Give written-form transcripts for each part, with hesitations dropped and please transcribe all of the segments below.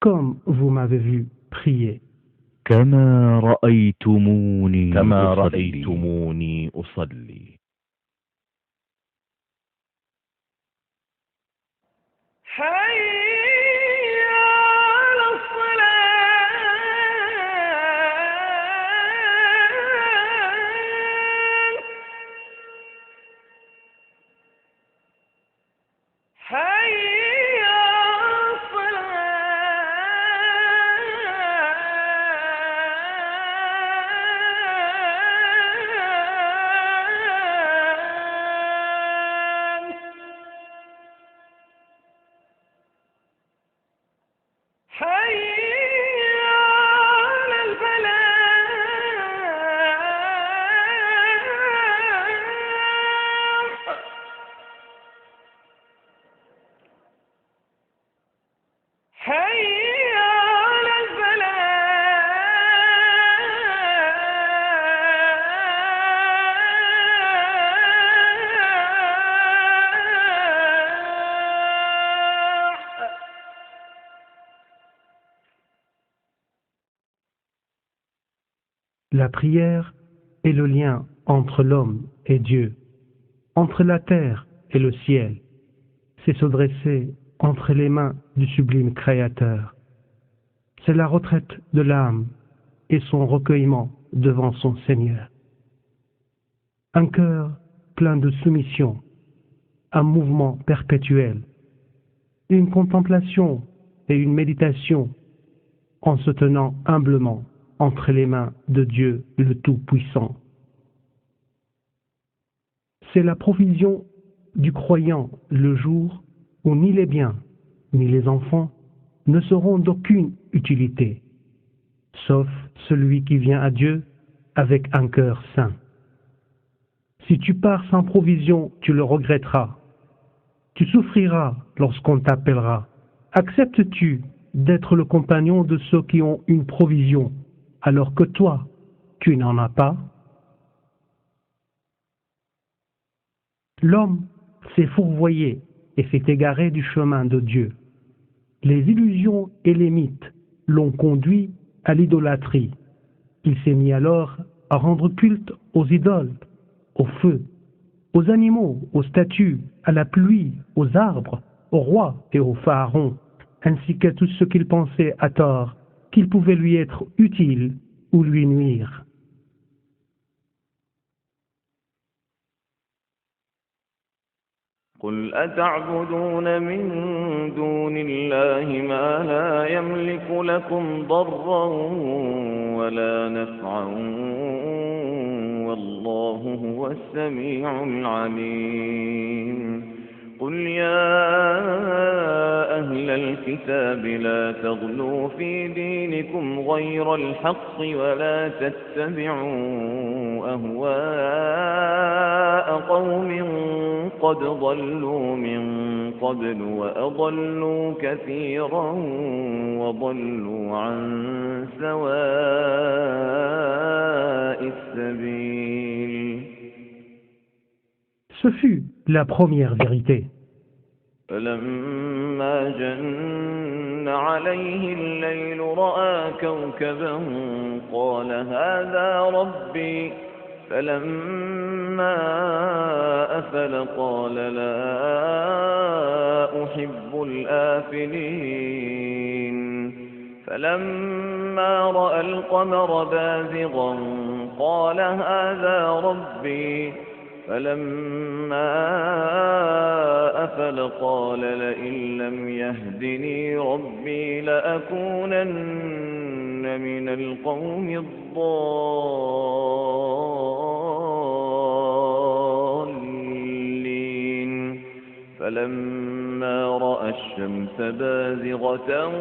comme vous m'avez vu prier. كما رأيتموني كما أصلي. رأيتموني أصلي. حي على الصلاة حي على الصلاة حي على الفلاح حي على الفلاح. La prière est le lien entre l'homme et Dieu, entre la terre et le ciel. C'est se dresser entre les mains du sublime Créateur. C'est la retraite de l'âme et son recueillement devant son Seigneur. Un cœur plein de soumission, un mouvement perpétuel, une contemplation et une méditation en se tenant humblement entre les mains de Dieu le Tout-Puissant. C'est la provision du croyant le jour où ni les biens ni les enfants ne seront d'aucune utilité, sauf celui qui vient à Dieu avec un cœur saint. Si tu pars sans provision, tu le regretteras. Tu souffriras lorsqu'on t'appellera. Acceptes-tu d'être le compagnon de ceux qui ont une provision, alors que toi, tu n'en as pas? L'homme s'est fourvoyé et s'est égaré du chemin de Dieu. Les illusions et les mythes l'ont conduit à l'idolâtrie. Il s'est mis alors à rendre culte aux idoles, au feu, aux animaux, aux statues, à la pluie, aux arbres, aux rois et aux pharaons, ainsi qu'à tout ce qu'il pensait à tort qu'il pouvait lui être utile ou lui nuire. قل أتعبدون من دون الله ما لا يملك لكم ضرا ولا نفعا والله هو السميع العليم قل يا أهل الكتاب لا تغلوا في دينكم غير الحق ولا تتبعوا أهواء قوم قد ضلوا من قبل وأضلوا كثيرا وضلوا عن سواء السبيل. Ce fut la première vérité. فلما جن عليه الليل رأى كوكبا قال هذا ربي فلما أفل قال لا أحب الآفلين فلما رأى القمر بازغا قال هذا ربي فلما أفل قال لئن لم يهدني ربي لأكونن من القوم الضالين فلما رأى الشمس بازغة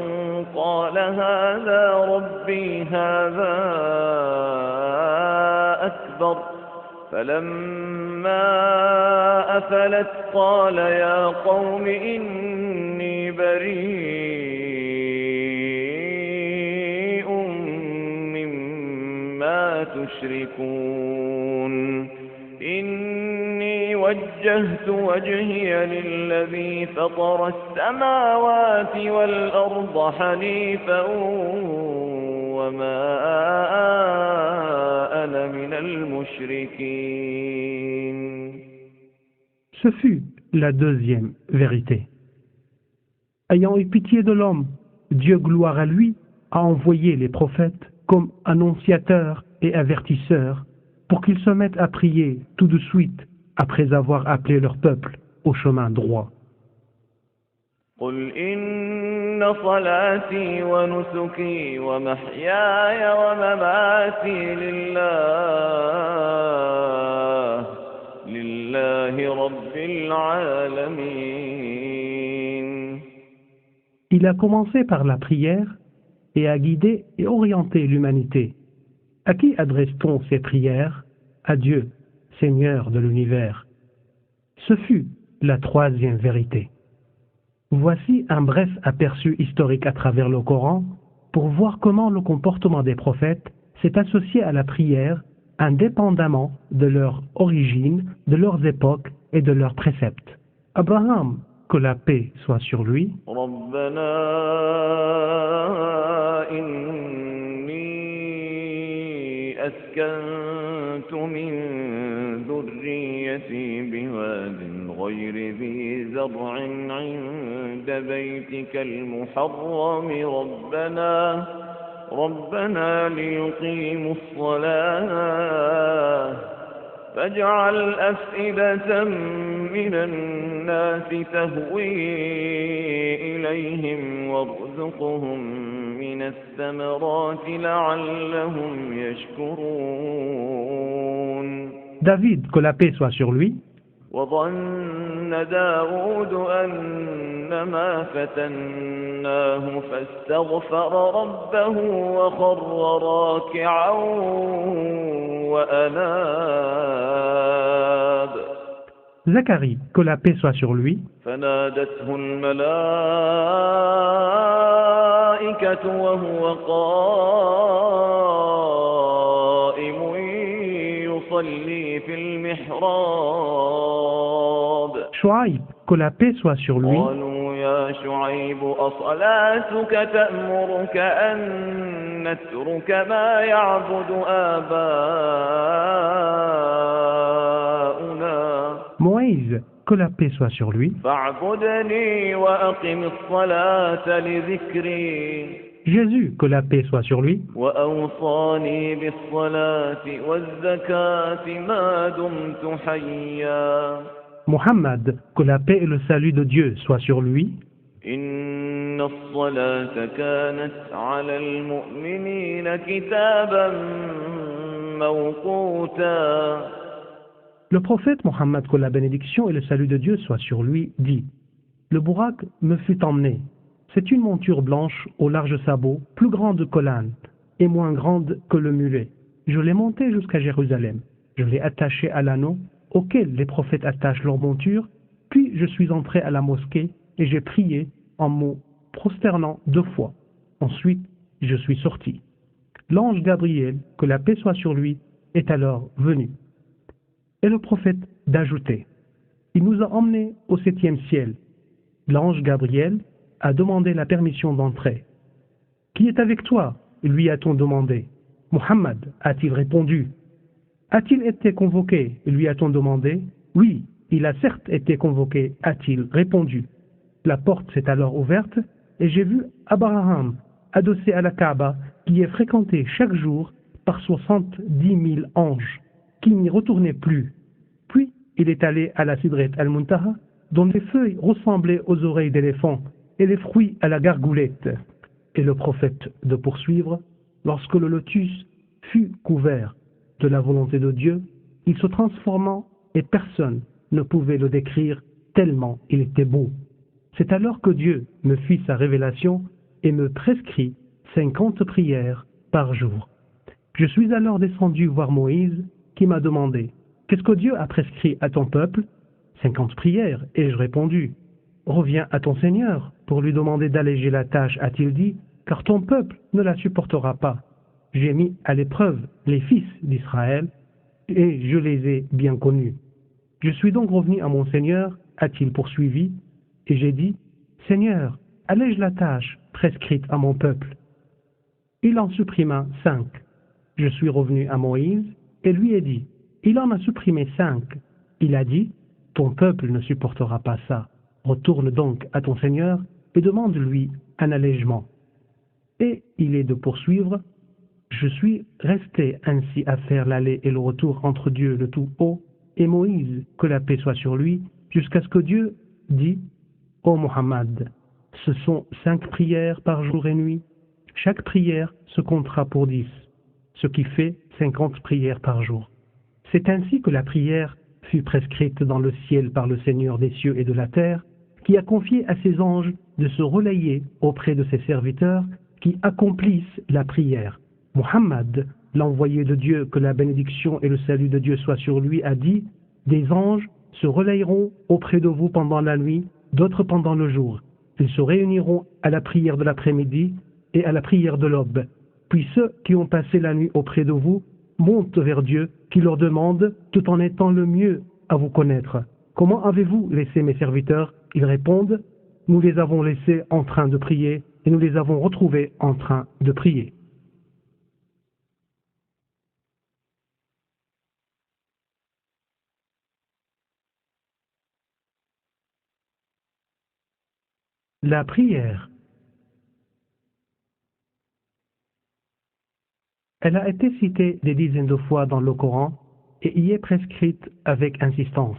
قال هذا ربي هذا أكبر فلما أفلت قال يا قوم إني بريء مما تشركون إني وجهت وجهي للذي فطر السماوات والأرض حنيفا وما أنا من المشركين. Ce fut la deuxième vérité. Ayant eu pitié de l'homme, Dieu, gloire à lui, a envoyé les prophètes comme annonciateurs et avertisseurs pour qu'ils se mettent à prier tout de suite après avoir appelé leur peuple au chemin droit. قل إن صلاتي ونسكي ومحياي ومماتي لله رب العالمين. Il a commencé par la prière et a guidé et orienté l'humanité. À qui adresse-t-on ces prières? À Dieu, Seigneur de l'univers. Ce fut la troisième vérité. Voici un bref aperçu historique à travers le Coran pour voir comment le comportement des prophètes s'est associé à la prière indépendamment de leur origine, de leurs époques et de leurs préceptes. Abraham, que la paix soit sur lui, ربنا إني أسكنت من ذريتي بواد غير ذي زرع عند بيتك المحرم ربنا ليقيموا الصلاة فاجعل أفئدة من الناس تهوي إليهم وارزقهم من الثمرات لعلهم يشكرون. David, que la paix soit sur lui, وظن داود أنما فتناه فاستغفر ربه وخر راكعا وأناب. Zacharie, que la paix soit sur lui, فنادته الملائكة وهو قائم يصلي في المحراب. Shuaïb, que la paix soit sur lui, قالوا يا شعيب أصلاتك تأمرك أن نترك ما يعبد آباؤنا Moïse, que la paix soit sur lui, فاعبدني وأقم الصلاة لذكري. Jésus, que la paix soit sur lui, وأوصاني بالصلاة والزكاة ما دمت حيا. Muhammad, que la paix et le salut de Dieu soient sur lui, إن الصلاة كانت على المؤمنين كتابا موقوتا. Le prophète Mohammed, que la bénédiction et le salut de Dieu soient sur lui, dit: Le Bourak me fut emmené. C'est une monture blanche aux larges sabots, plus grande que l'âne et moins grande que le mulet. Je l'ai montée jusqu'à Jérusalem. Je l'ai attachée à l'anneau auquel les prophètes attachent leur monture, puis je suis entré à la mosquée et j'ai prié en me prosternant 2 fois. Ensuite, je suis sorti. L'ange Gabriel, que la paix soit sur lui, est alors venu. Et le prophète d'ajouter: Il nous a emmenés au 7e ciel. L'ange Gabriel a demandé la permission d'entrer. Qui est avec toi? Lui a-t-on demandé. Muhammad, a-t-il répondu. A-t-il été convoqué? Lui a-t-on demandé. Oui, il a certes été convoqué, a-t-il répondu. La porte s'est alors ouverte et j'ai vu Abraham adossé à la Kaaba qui est fréquentée chaque jour par 70 000 anges qui n'y retournaient plus. Puis il est allé à la Sidret al-Muntaha dont les feuilles ressemblaient aux oreilles d'éléphant et les fruits à la gargoulette. Et le prophète de poursuivre: Lorsque le lotus fut couvert de la volonté de Dieu, il se transforma et personne ne pouvait le décrire tellement il était beau. C'est alors que Dieu me fit sa révélation et me prescrit 50 prières par jour. Je suis alors descendu voir Moïse qui m'a demandé: Qu'est-ce que Dieu a prescrit à ton peuple? 50 prières, ai-je répondu. Reviens à ton Seigneur pour lui demander d'alléger la tâche, a-t-il dit, car ton peuple ne la supportera pas. J'ai mis à l'épreuve les fils d'Israël et je les ai bien connus. Je suis donc revenu à mon Seigneur, a-t-il poursuivi, et j'ai dit, Seigneur, allège la tâche prescrite à mon peuple. Il en supprima 5. Je suis revenu à Moïse et lui ai dit, il en a supprimé 5. Il a dit, ton peuple ne supportera pas ça. Retourne donc à ton Seigneur et demande-lui un allègement. Et il est de poursuivre, je suis resté ainsi à faire l'aller et le retour entre Dieu le Tout-Haut et Moïse, que la paix soit sur lui, jusqu'à ce que Dieu dit, ô Muhammad, ce sont 5 prières par jour et nuit. Chaque prière se comptera pour 10, ce qui fait 50 prières par jour. C'est ainsi que la prière fut prescrite dans le ciel par le Seigneur des cieux et de la terre, qui a confié à ses anges de se relayer auprès de ses serviteurs qui accomplissent la prière. Muhammad, l'envoyé de Dieu, que la bénédiction et le salut de Dieu soient sur lui, a dit, des anges se relayeront auprès de vous pendant la nuit, d'autres pendant le jour. Ils se réuniront à la prière de l'après-midi et à la prière de l'aube. Puis ceux qui ont passé la nuit auprès de vous montent vers Dieu, qui leur demande, tout en étant le mieux à vous connaître. Comment avez-vous laissé mes serviteurs? Ils répondent, nous les avons laissés en train de prier et nous les avons retrouvés en train de prier. La prière. Elle a été citée des dizaines de fois dans le Coran et y est prescrite avec insistance.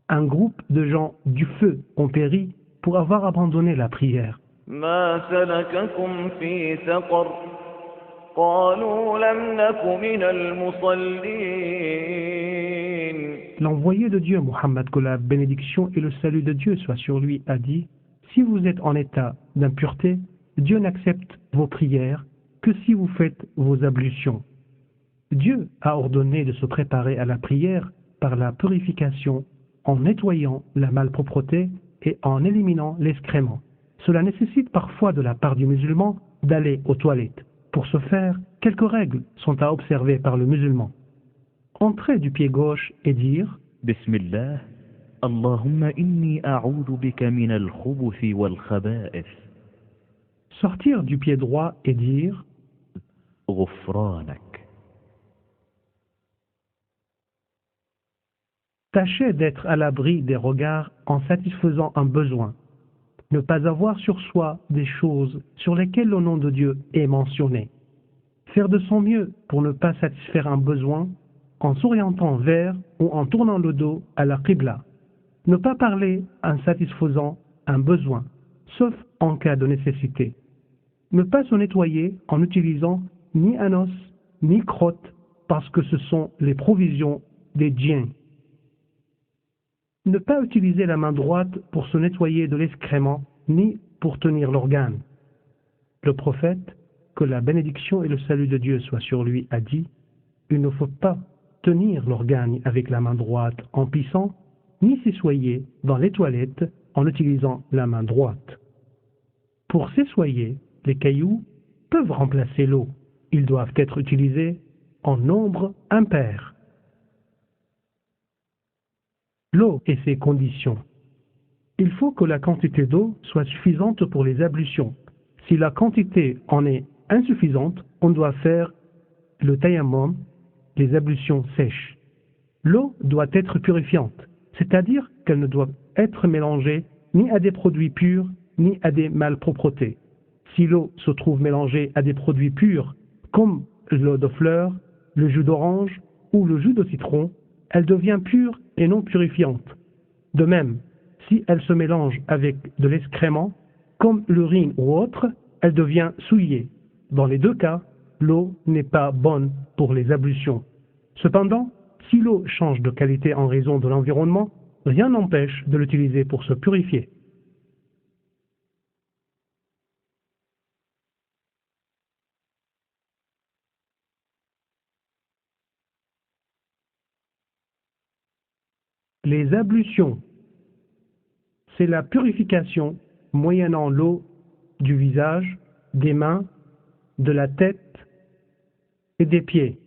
Un groupe de gens du feu ont péri pour avoir abandonné la prière. ما سلككم في سقر قالوا لم نك من المصلين. L'envoyé de Dieu, Muhammad, que la bénédiction et le salut de Dieu soient sur lui, a dit, si vous êtes en état d'impureté, Dieu n'accepte vos prières que si vous faites vos ablutions. Dieu a ordonné de se préparer à la prière par la purification en nettoyant la malpropreté et en éliminant l'excrément. Cela nécessite parfois de la part du musulman d'aller aux toilettes. Pour ce faire, quelques règles sont à observer par le musulman. Entrer du pied gauche et dire بسم الله اللهم إني أعوذ بك من الخبث والخبائث. Sortir du pied droit et dire غفرانك. Tâchez d'être à l'abri des regards en satisfaisant un besoin. Ne pas avoir sur soi des choses sur lesquelles le nom de Dieu est mentionné. Faire de son mieux pour ne pas satisfaire un besoin en s'orientant vers ou en tournant le dos à la Qibla. Ne pas parler en satisfaisant un besoin, sauf en cas de nécessité. Ne pas se nettoyer en utilisant ni un os, ni crotte, parce que ce sont les provisions des djinns. Ne pas utiliser la main droite pour se nettoyer de l'excrément, ni pour tenir l'organe. Le prophète, que la bénédiction et le salut de Dieu soient sur lui, a dit, il ne faut pas tenir l'organe avec la main droite en pissant, ni s'essoyer dans les toilettes en utilisant la main droite. Pour s'essoyer, les cailloux peuvent remplacer l'eau. Ils doivent être utilisés en nombre impair. L'eau et ses conditions. Il faut que la quantité d'eau soit suffisante pour les ablutions. Si la quantité en est insuffisante, on doit faire le tayammum, les ablutions sèches. L'eau doit être purifiante, c'est-à-dire qu'elle ne doit être mélangée ni à des produits purs, ni à des malpropretés. Si l'eau se trouve mélangée à des produits purs, comme l'eau de fleurs, le jus d'orange ou le jus de citron, elle devient pure et non purifiante. De même, si elle se mélange avec de l'excrément, comme l'urine ou autre, elle devient souillée. Dans les deux cas, l'eau n'est pas bonne pour les ablutions. Cependant, si l'eau change de qualité en raison de l'environnement, rien n'empêche de l'utiliser pour se purifier. Les ablutions, c'est la purification moyennant l'eau du visage, des mains, de la tête et des pieds.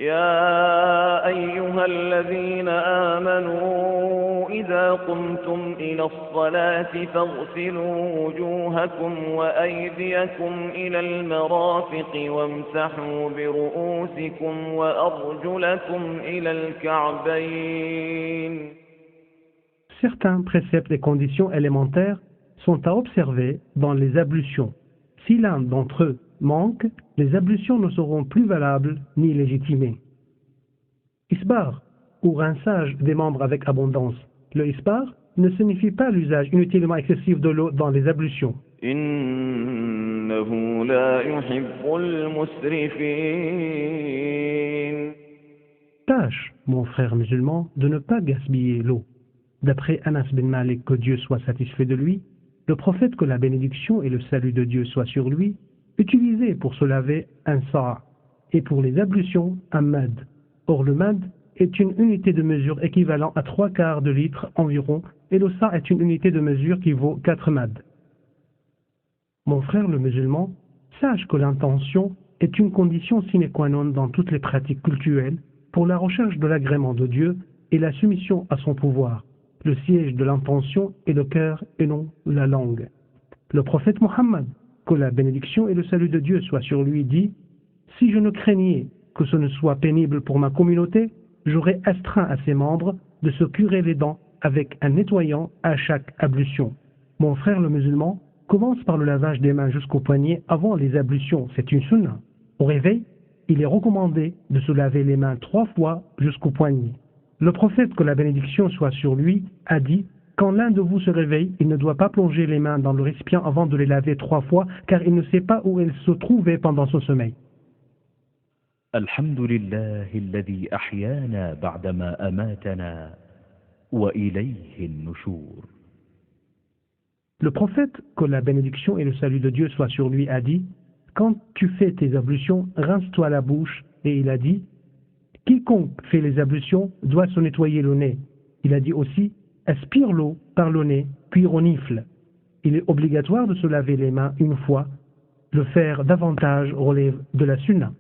يا أيها الذين آمنوا إذا قمتم إلى الصلاة فاغسلوا وجوهكم وأيديكم إلى المرافق وامسحوا برؤوسكم وأرجلكم إلى الكعبين. Certains préceptes et conditions élémentaires sont à observer dans les ablutions. Si l'un d'entre eux manque, les ablutions ne seront plus valables ni légitimées. Isbar, ou rinçage des membres avec abondance. Le isbar ne signifie pas l'usage inutilement excessif de l'eau dans les ablutions. إنه لا يحب المسرفين. Tâche, mon frère musulman, de ne pas gaspiller l'eau. D'après Anas bin Malik, que Dieu soit satisfait de lui, le prophète, que la bénédiction et le salut de Dieu soient sur lui, utilisait pour se laver un sa' et pour les ablutions un mad. Or le mad est une unité de mesure équivalent à 3/4 de litre environ et le sa' est une unité de mesure qui vaut 4 mad. Mon frère le musulman, sache que l'intention est une condition sine qua non dans toutes les pratiques cultuelles pour la recherche de l'agrément de Dieu et la soumission à son pouvoir. Le siège de l'intention est le cœur et non la langue. Le prophète Mohammed, que la bénédiction et le salut de Dieu soient sur lui, dit « Si je ne craignais que ce ne soit pénible pour ma communauté, j'aurais astreint à ses membres de se curer les dents avec un nettoyant à chaque ablution. » Mon frère le musulman, commence par le lavage des mains jusqu'aux poignets avant les ablutions, c'est une sunna. Au réveil, il est recommandé de se laver les mains 3 fois jusqu'aux poignets. Le prophète, que la bénédiction soit sur lui, a dit « Quand l'un de vous se réveille, il ne doit pas plonger les mains dans le récipient avant de les laver 3 fois, car il ne sait pas où elles se trouvaient pendant son sommeil. » الحمد لله الذي أحيانا بعدما أماتنا وإليه النشور. Le prophète, que la bénédiction et le salut de Dieu soient sur lui, a dit « Quand tu fais tes ablutions, rince-toi la bouche. » Et il a dit « Quiconque fait les ablutions doit se nettoyer le nez. » Il a dit aussi « Aspire l'eau par le nez, puis renifle. » Il est obligatoire de se laver les mains une fois. Le faire davantage relève de la sunna.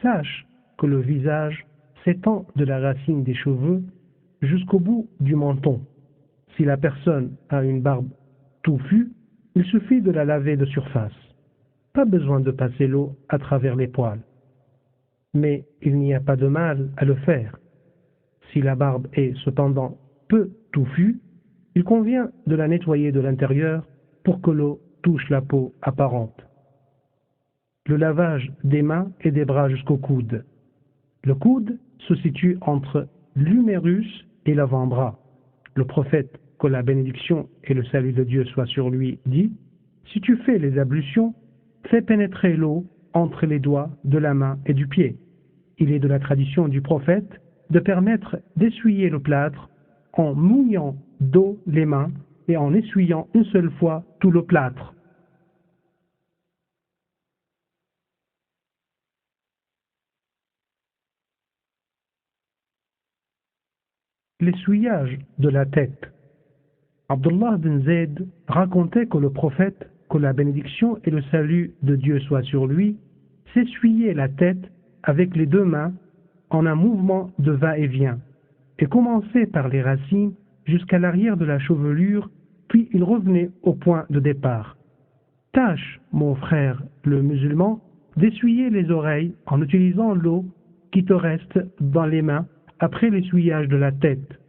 Sache que le visage s'étend de la racine des cheveux jusqu'au bout du menton. Si la personne a une barbe touffue, il suffit de la laver de surface. Pas besoin de passer l'eau à travers les poils. Mais il n'y a pas de mal à le faire. Si la barbe est cependant peu touffue, il convient de la nettoyer de l'intérieur pour que l'eau touche la peau apparente. Le lavage des mains et des bras jusqu'au coude. Le coude se situe entre l'humérus et l'avant-bras. Le prophète, que la bénédiction et le salut de Dieu soient sur lui, dit « Si tu fais les ablutions, fais pénétrer l'eau entre les doigts de la main et du pied. » Il est de la tradition du prophète de permettre d'essuyer le plâtre en mouillant d'eau les mains et en essuyant une seule fois tout le plâtre. L'essuyage de la tête. Abdullah bin Zayd racontait que le prophète, que la bénédiction et le salut de Dieu soient sur lui, s'essuyait la tête avec les 2 mains en un mouvement de va-et-vient, et commençait par les racines jusqu'à l'arrière de la chevelure, puis il revenait au point de départ. Tâche, mon frère le musulman, d'essuyer les oreilles en utilisant l'eau qui te reste dans les mains après l'essuyage de la tête.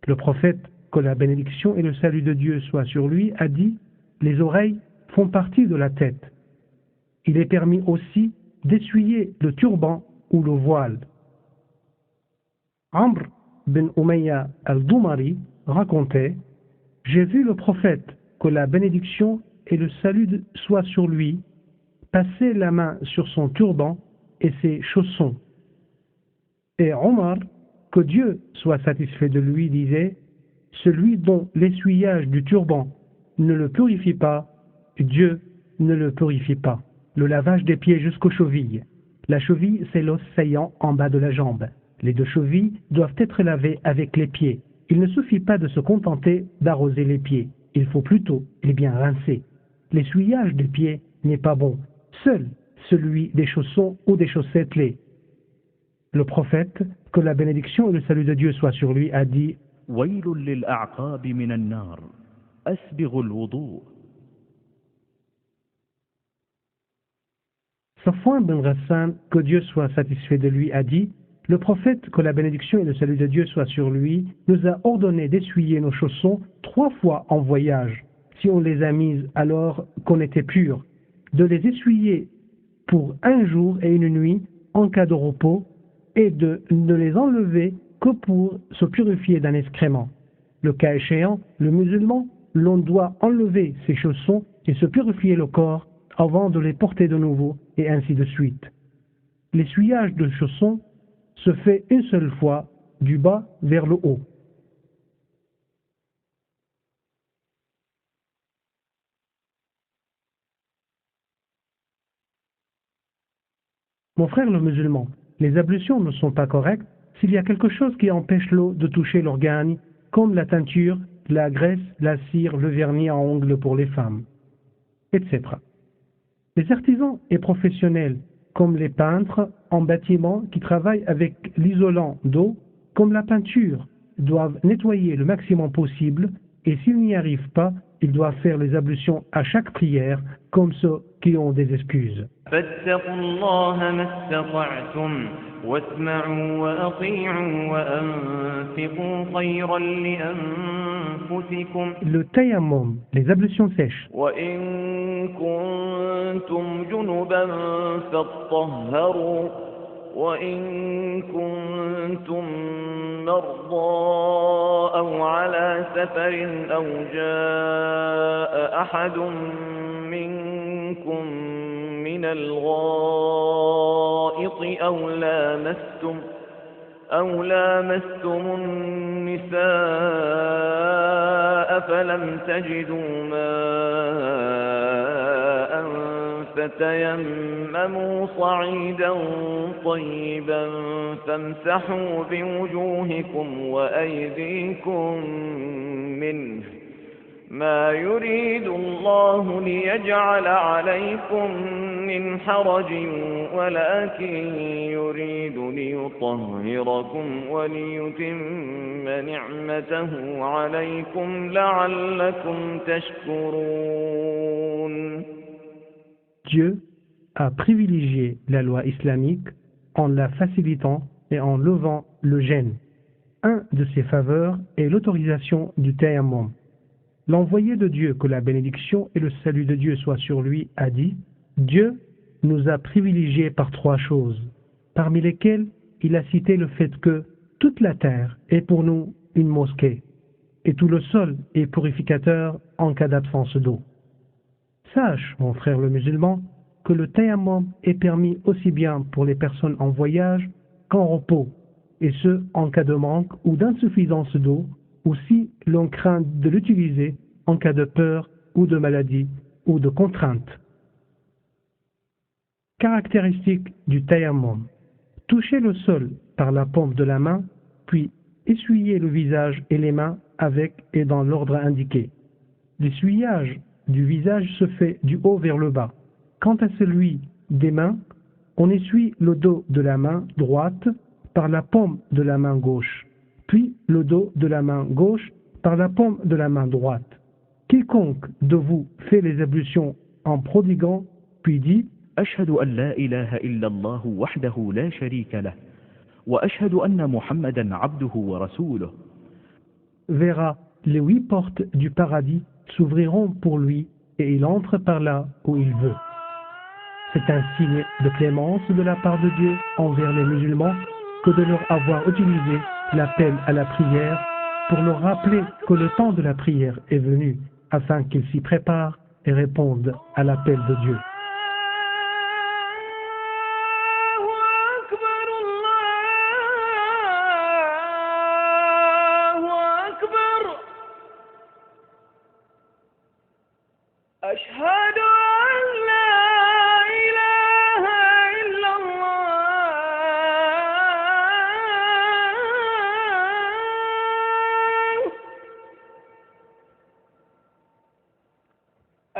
Le prophète, que la bénédiction et le salut de Dieu soient sur lui, a dit « Les oreilles font partie de la tête. » Il est permis aussi d'essuyer le turban ou le voile. Amr bin Umayya al-Dumari racontait « J'ai vu le prophète, que la bénédiction et le salut soient sur lui, passer la main sur son turban et ses chaussons. » Et Omar, que Dieu soit satisfait de lui, disait « Celui dont l'essuyage du turban ne le purifie pas, Dieu ne le purifie pas. » Le lavage des pieds jusqu'aux chevilles. La cheville, c'est l'os saillant en bas de la jambe. Les 2 chevilles doivent être lavées avec les pieds. Il ne suffit pas de se contenter d'arroser les pieds. Il faut plutôt les bien rincer. L'essuyage des pieds n'est pas bon. Seul celui des chaussons ou des chaussettes l'est. Le prophète, que la bénédiction et le salut de Dieu soient sur lui, a dit: ويل للأعقاب من النار أسبغ الوضوء. Safwan ben Ghassan, que Dieu soit satisfait de lui, a dit: le prophète, que la bénédiction et le salut de Dieu soient sur lui, nous a ordonné d'essuyer nos chaussons 3 fois en voyage, si on les a mises alors qu'on était pur, de les essuyer pour 1 jour et 1 nuit en cas de repos, et de ne les enlever que pour se purifier d'un excrément. Le cas échéant, le musulman, l'on doit enlever ses chaussons et se purifier le corps avant de les porter de nouveau, et ainsi de suite. L'essuyage de chaussons se fait une seule fois, du bas vers le haut. Mon frère le musulman, les ablutions ne sont pas correctes s'il y a quelque chose qui empêche l'eau de toucher l'organe, comme la teinture, la graisse, la cire, le vernis à ongles pour les femmes, etc. Les artisans et professionnels, comme les peintres en bâtiment qui travaillent avec l'isolant d'eau, comme la peinture, doivent nettoyer le maximum possible, et s'ils n'y arrivent pas, ils doivent faire les ablutions à chaque prière, comme ceux qui ont des excuses. فاتقوا الله ما استطعتم واسمعوا وأطيعوا وأنفقوا خيرا لأنفسكم Le tayammum, les ablutions sèches. وإن كنتم جنبا فاطهروا وإن كنتم مرضى أو على سفر أو جاء أحد منكم من الغائط أو لامستم النساء فلم تجدوا ماء فتيمموا صعيدا طيبا فامسحوا بوجوهكم وأيديكم منه ما يريد الله ليجعل عليكم من حرج ولكن يريد ليطهركم وليتم نعمته عليكم لعلكم تشكرون. Dieu a privilégié la loi islamique en la facilitant et en levant le gêne. Un de ses faveurs est l'autorisation du tayammum. L'envoyé de Dieu, que la bénédiction et le salut de Dieu soient sur lui, a dit: Dieu nous a privilégiés par 3 choses, parmi lesquelles il a cité le fait que toute la terre est pour nous une mosquée, et tout le sol est purificateur en cas d'absence d'eau. Sache, mon frère le musulman, que le tayammum est permis aussi bien pour les personnes en voyage qu'en repos, et ce en cas de manque ou d'insuffisance d'eau, ou si l'on craint de l'utiliser en cas de peur ou de maladie ou de contrainte. Caractéristiques du tayammum: toucher le sol par la paume de la main, puis essuyer le visage et les mains avec et dans l'ordre indiqué. L'essuyage du visage se fait du haut vers le bas. Quant à celui des mains, on essuie le dos de la main droite par la paume de la main gauche, puis le dos de la main gauche par la paume de la main droite. Quiconque de vous fait les ablutions en prodiguant, puis dit: أشهد أن لا إله إلا الله وحده لا شريك له وأشهد أن محمدا عبده ورسوله, verra les 8 portes du paradis s'ouvriront pour lui et il entre par là où il veut. C'est un signe de clémence de la part de Dieu envers les musulmans que de leur avoir utilisé l'appel à la prière pour leur rappeler que le temps de la prière est venu, afin qu'ils s'y préparent et répondent à l'appel de Dieu. أشهد أن لا إله إلا الله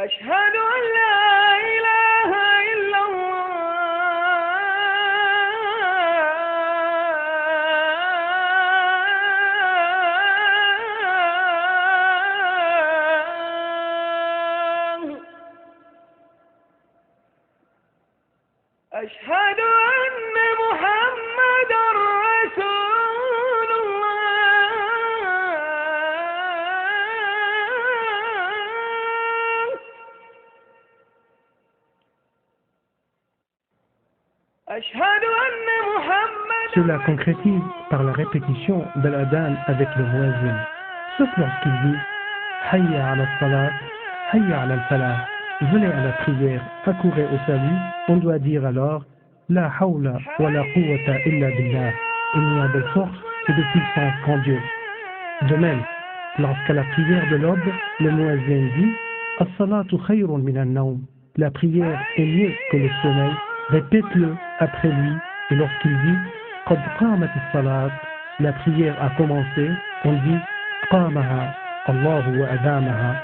أشهد أن لا إله أشهد أن محمدا رسول الله أشهد أن محمدا Cela concrétise par la répétition de l'adhan avec le muezzin, sauf lorsqu'il dit Hayya ala salat, Hayya ala al-falah. Venez à la prière, accourez au salut. On doit dire alors La hawla wa la quwwata illa billah. Il n'y a de force et de puissance qu'en Dieu. De même, lorsqu'à la prière de l'aube, le muezzin dit As-salatu khayrun min an-nawm. La prière est mieux que le sommeil. Répète-le après lui. Et lorsqu'il dit Qad qamat as-salat, la prière a commencé, on dit Qamaha Allahu wa adamaha.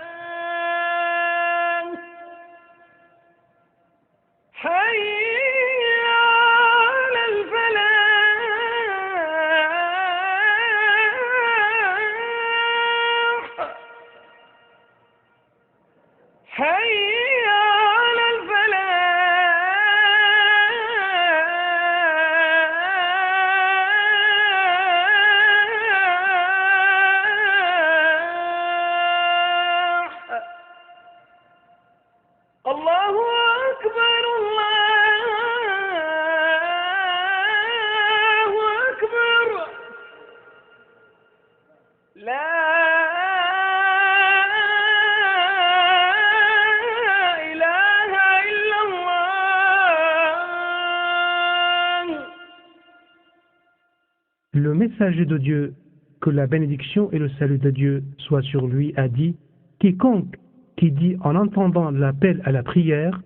Le messager de Dieu, que la bénédiction et le salut de Dieu soient sur lui, a dit quiconque qui dit en entendant l'appel à la prière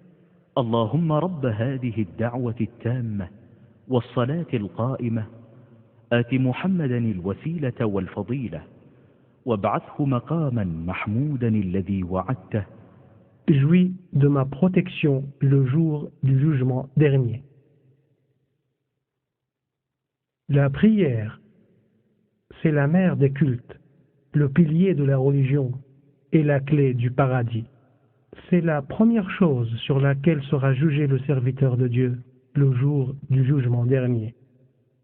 اللهم رب هذه الدعوة التامة والصلاة القائمة آت محمدا الوسيلة والفضيلة وابعثه مقاما محمودا الذي وعدته jouis de ma protection le jour du jugement dernier. La prière, c'est la mère des cultes, le pilier de la religion et la clé du paradis. C'est la première chose sur laquelle sera jugé le serviteur de Dieu le jour du jugement dernier.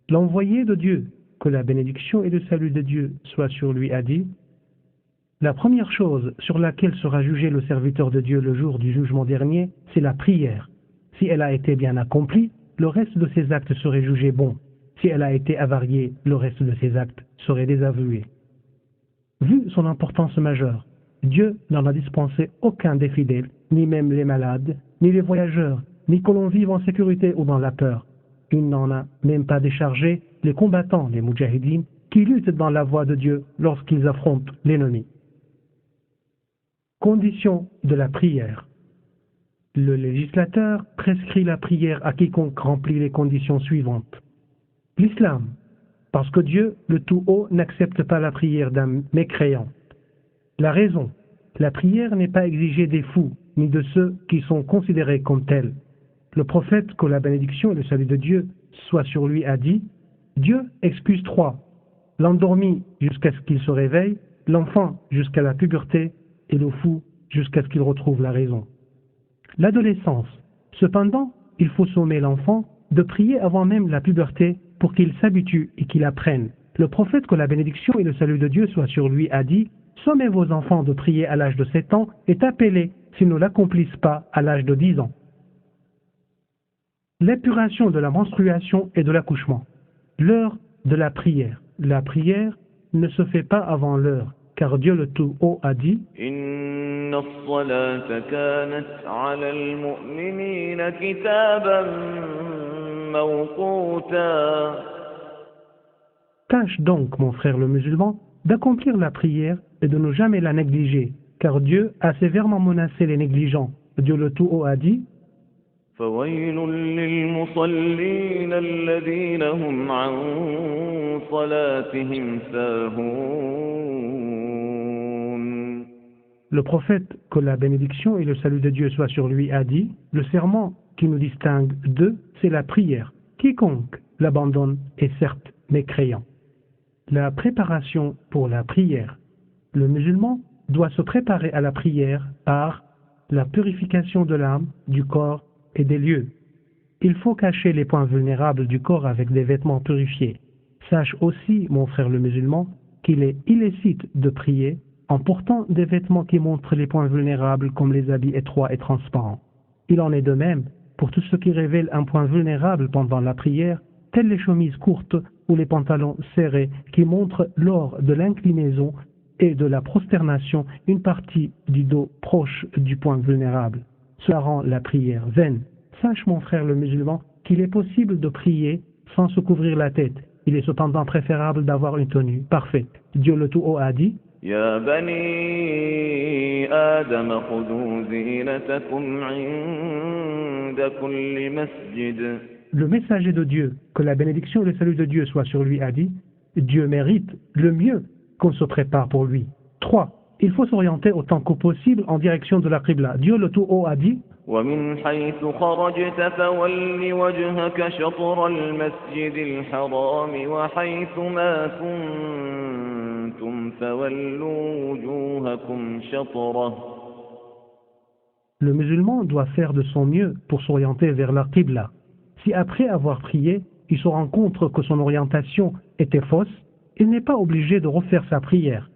L'envoyé de Dieu, que la bénédiction et le salut de Dieu soient sur lui, a dit la première chose sur laquelle sera jugé le serviteur de Dieu le jour du jugement dernier, c'est la prière. Si elle a été bien accomplie, le reste de ses actes serait jugé bon. Si elle a été avariée, le reste de ses actes serait désavoué. Vu son importance majeure, Dieu n'en a dispensé aucun des fidèles, ni même les malades, ni les voyageurs, ni que l'on vive en sécurité ou dans la peur. Il n'en a même pas déchargé les combattants, les moudjahidines, qui luttent dans la voie de Dieu lorsqu'ils affrontent l'ennemi. Condition de la prière. Le législateur prescrit la prière à quiconque remplit les conditions suivantes. L'islam, parce que Dieu, le Tout-Haut, n'accepte pas la prière d'un mécréant. La raison, la prière n'est pas exigée des fous, ni de ceux qui sont considérés comme tels. Le prophète, que la bénédiction et le salut de Dieu soient sur lui, a dit « Dieu excuse trois, l'endormi jusqu'à ce qu'il se réveille, l'enfant jusqu'à la puberté et le fou jusqu'à ce qu'il retrouve la raison. » L'adolescence. Cependant, il faut sommer l'enfant de prier avant même la puberté pour qu'il s'habitue et qu'il apprenne. Le prophète, que la bénédiction et le salut de Dieu soient sur lui, a dit « Sommez vos enfants de prier à l'âge de 7 ans et tapez-les s'ils ne l'accomplissent pas à l'âge de 10 ans. » L'épuration de la menstruation et de l'accouchement. L'heure de la prière. La prière ne se fait pas avant l'heure, car Dieu le Tout-Haut a dit إن الصلاة كانت على المؤمنين كتابا موقوتا. Tâche donc, mon frère le musulman, d'accomplir la prière et de ne jamais la négliger, car Dieu a sévèrement menacé les négligents. Dieu le Tout-Haut a dit فويل للمصلين الذين هم عن صلاتهم ساهون. Le prophète, que la bénédiction et le salut de Dieu soient sur lui, a dit le serment qui nous distingue d'eux, c'est la prière. Quiconque l'abandonne est certes mécréant. La préparation pour la prière. Le musulman doit se préparer à la prière par la purification de l'âme, du corps et des lieux. il faut cacher les points vulnérables du corps avec des vêtements purifiés. Sache aussi, mon frère le musulman, qu'il est illicite de prier en portant des vêtements qui montrent les points vulnérables comme les habits étroits et transparents. Il en est de même pour tout ce qui révèle un point vulnérable pendant la prière, telles les chemises courtes ou les pantalons serrés qui montrent lors de l'inclinaison et de la prosternation une partie du dos proche du point vulnérable. Cela rend la prière vaine. Sache, mon frère le musulman, qu'il est possible de prier sans se couvrir la tête. Il est cependant préférable d'avoir une tenue parfaite. Dieu le Tout-Haut a dit: يا بني آدم خذوا زينتكم عند كل مسجد. Le messager de Dieu, que la bénédiction et le salut de Dieu soient sur lui, a dit: Dieu mérite le mieux qu'on se prépare pour lui. 3. Il faut s'orienter autant que possible en direction de la Qibla. Dieu le Tout-Haut a dit: ومن حيث خرجت فول وجهك شطر المسجد الحرام وحيث ما كنتم فولوا وجوهكم شطره. Le musulman doit faire de son mieux pour s'orienter vers la Qibla. Si après avoir prié, il se rend compte que son orientation était fausse, il n'est pas obligé de refaire sa prière.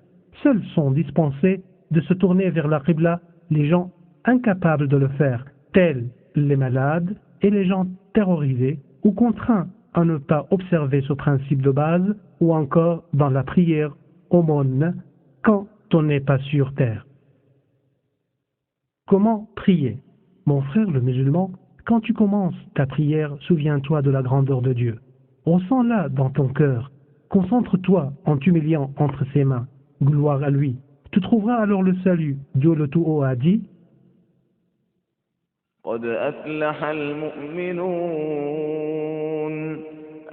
Seuls sont dispensés de se tourner vers la Qibla les gens incapables de le faire, tels les malades et les gens terrorisés ou contraints à ne pas observer ce principe de base, ou encore dans la prière aumône quand on n'est pas sur terre. Comment prier? Mon frère le musulman, quand tu commences ta prière, souviens-toi de la grandeur de Dieu. Ressens-la dans ton cœur. Concentre-toi en t'humiliant entre ses mains. Gloire à lui. Tu trouveras alors le salut. Dieu le Tout-Haut a dit: قد أفلح المؤمنون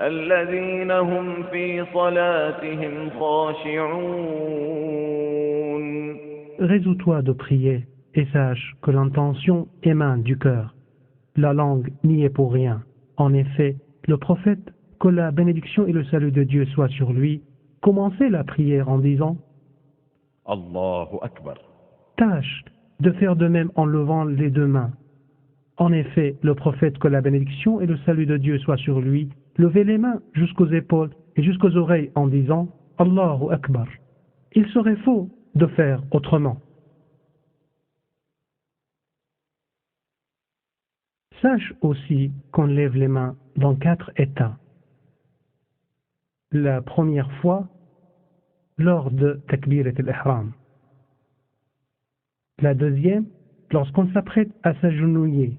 الذين هم في صلاتهم خاشعون. Résous-toi de prier et sache que l'intention émane du cœur. La langue n'y est pour rien. En effet, le prophète, que la bénédiction et le salut de Dieu soient sur lui, commençait la prière en disant: Allahu Akbar. Tâche de faire de même en levant les deux mains. En effet, le prophète, que la bénédiction et le salut de Dieu soient sur lui, levait les mains jusqu'aux épaules et jusqu'aux oreilles en disant Allahu Akbar. Il serait faux de faire autrement. Sache aussi qu'on lève les mains dans 4 états. La première fois, lors de Takbirat al-Ihram. La deuxième, lorsqu'on s'apprête à s'agenouiller.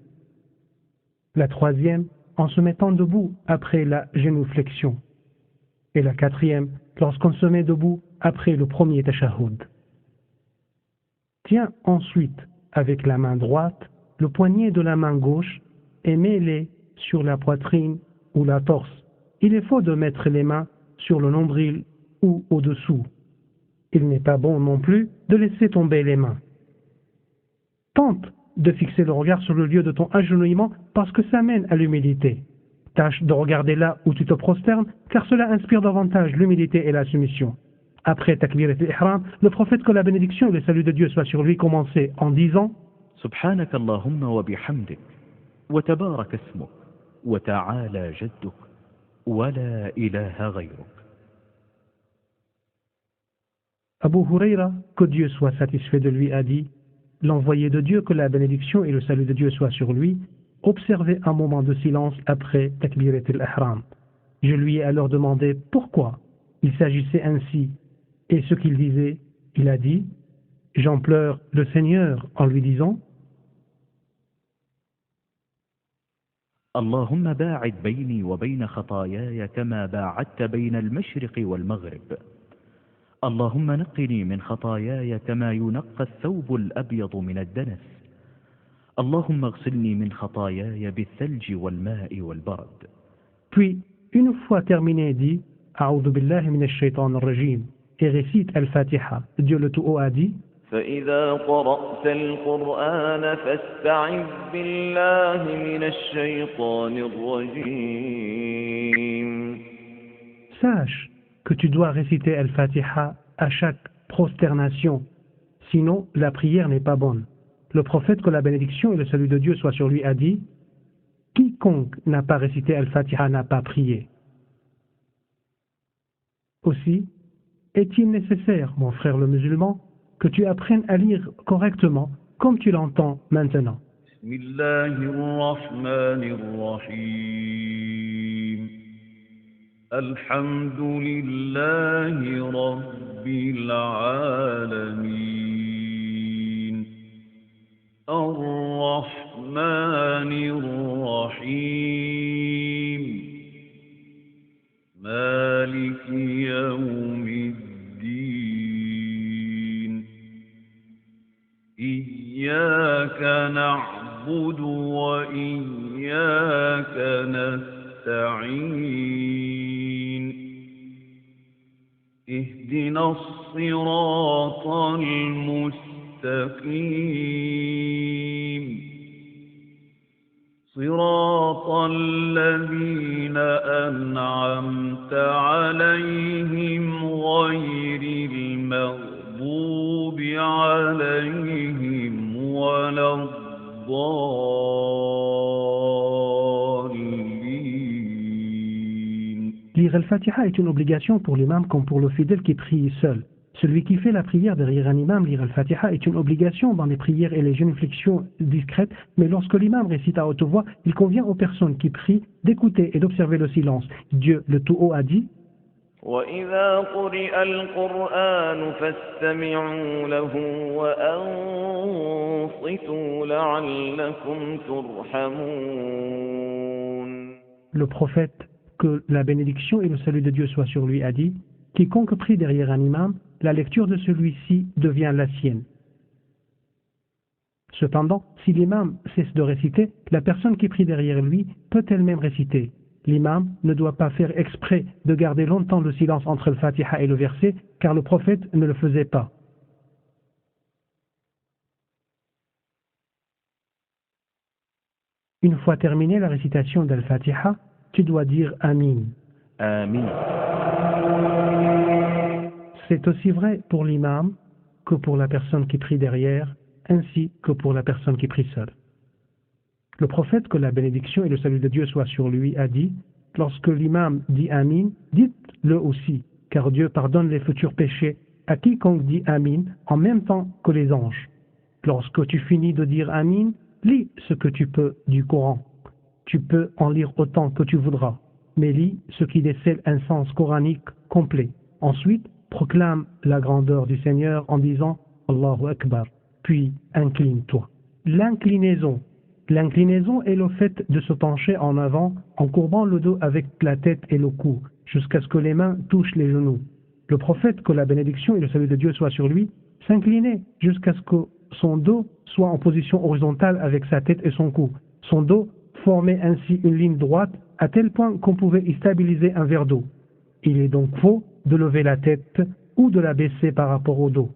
La troisième, en se mettant debout après la génuflexion. Et la quatrième, lorsqu'on se met debout après le premier tashahhud. Tiens ensuite avec la main droite le poignet de la main gauche et mets-les sur la poitrine ou la torse. Il est faux de mettre les mains sur le nombril ou au-dessous. Il n'est pas bon non plus de laisser tomber les mains. Tente de fixer le regard sur le lieu de ton agenouillement parce que ça mène à l'humilité. Tâche de regarder là où tu te prosternes car cela inspire davantage l'humilité et la soumission. Après Takbirat al-Ihram, le prophète, que la bénédiction et le salut de Dieu soient sur lui, commençait en disant سبحانك اللهم وبحمدك وتبارك اسمك وتعالى جدك ولا إله غيرك. Abu Huraira, que Dieu soit satisfait de lui, a dit: l'envoyé de Dieu, que la bénédiction et le salut de Dieu soient sur lui, observait un moment de silence après Takbirat al-Ihram. Je lui ai alors demandé pourquoi il s'agissait ainsi, et ce qu'il disait. Il a dit: j'en pleure le Seigneur en lui disant: اللهم باعد بيني وبين خطاياي كما باعدت بين المشرق والمغرب. اللهم نقني من خطاياي كما ينقى الثوب الأبيض من الدنس. اللهم اغسلني من خطاياي بالثلج والماء والبرد. Puis, une fois terminé, dit: A'udhu billahi minash shaitanir rajim, et récite Al-Fatiha. Dieu le Tout-Haut a dit: فإذا قرأت القرآن فاستعذ بالله من الشيطان الرجيم. Sache que tu dois réciter Al-Fatiha à chaque prosternation, sinon la prière n'est pas bonne. Le prophète, que la bénédiction et le salut de Dieu soient sur lui, a dit: Quiconque n'a pas récité Al-Fatiha n'a pas prié. Aussi, est-il nécessaire, mon frère le musulman, que tu apprennes à lire correctement comme tu l'entends maintenant. بسم الله الرحمن الرحيم الحمد لله رب العالمين الرحمن الرحيم مالك يوم الدين إياك نعبد وإياك نستعين اهدنا الصراط المستقيم صراط الذين أنعمت عليهم غير المغضوب عليهم ولا الضالين. Lire Al-Fatiha est une obligation pour l'imam comme pour le fidèle qui prie seul. Celui qui fait la prière derrière un imam, lire Al-Fatiha est une obligation dans les prières et les génuflexions discrètes, mais lorsque l'imam récite à haute voix, il convient aux personnes qui prient d'écouter et d'observer le silence. Dieu, le Tout-Haut, a dit وَإِذَا قُرِئَ الْقُرْآنُ فَاسْتَمِعُوا لَهُ وَأَنصِتُوا لَعَلَّكُمْ تُرْحَمُونَ. Le prophète, que la bénédiction et le salut de Dieu soient sur lui, a dit « Quiconque prie derrière un imam, la lecture de celui-ci devient la sienne. » Cependant, si l'imam cesse de réciter, la personne qui prie derrière lui peut elle-même réciter. L'imam ne doit pas faire exprès de garder longtemps le silence entre le Fatiha et le verset, car le prophète ne le faisait pas. Une fois terminée la récitation d'Al-Fatiha, tu dois dire Amin. آمين. C'est aussi vrai pour l'imam que pour la personne qui prie derrière, ainsi que pour la personne qui prie seule. Le prophète, que la bénédiction et le salut de Dieu soient sur lui, a dit « Lorsque l'imam dit Amin, dites-le aussi, car Dieu pardonne les futurs péchés à quiconque dit Amin en même temps que les anges. Lorsque tu finis de dire Amin, lis ce que tu peux du Coran. Tu peux en lire autant que tu voudras, mais lis ce qui décèle un sens coranique complet. Ensuite, proclame la grandeur du Seigneur en disant Allahu Akbar, puis incline-toi. » L'inclinaison est le fait de se pencher en avant en courbant le dos avec la tête et le cou, jusqu'à ce que les mains touchent les genoux. Le prophète, que la bénédiction et le salut de Dieu soient sur lui, s'inclinait jusqu'à ce que son dos soit en position horizontale avec sa tête et son cou. Son dos formait ainsi une ligne droite à tel point qu'on pouvait y stabiliser un verre d'eau. Il est donc faux de lever la tête ou de la baisser par rapport au dos.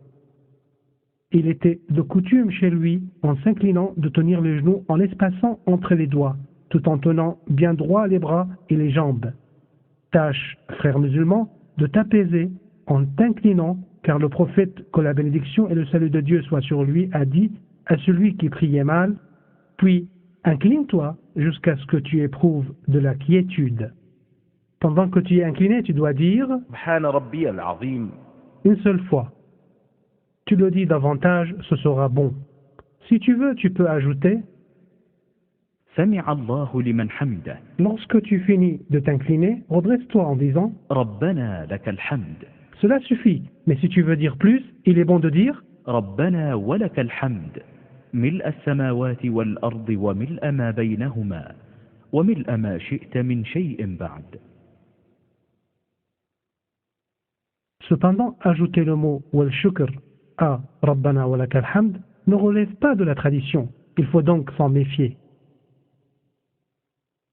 Il était de coutume chez lui, en s'inclinant, de tenir les genoux en l'espaçant entre les doigts, tout en tenant bien droit les bras et les jambes. Tâche, frère musulman, de t'apaiser en t'inclinant, car le prophète, que la bénédiction et le salut de Dieu soient sur lui, a dit à celui qui priait mal, puis incline-toi jusqu'à ce que tu éprouves de la quiétude. Pendant que tu es incliné, tu dois dire سبحان ربي العظيم. une seule fois. Tu le dis davantage, ce sera bon. Si tu veux, tu peux ajouter سمع الله لمن حمده. lorsque tu finis de t'incliner, redresse-toi en disant ربنا لك الحمد. cela suffit. Mais si tu veux dire plus, il est bon de dire ربنا ولك الحمد ملء السماوات والأرض وملء ما بينهما وملء ما شئت من شيء بعد. Cependant, ajouter le mot wal shukr à Rabbana wa lakal hamd ne relève pas de la tradition. Il faut donc s'en méfier.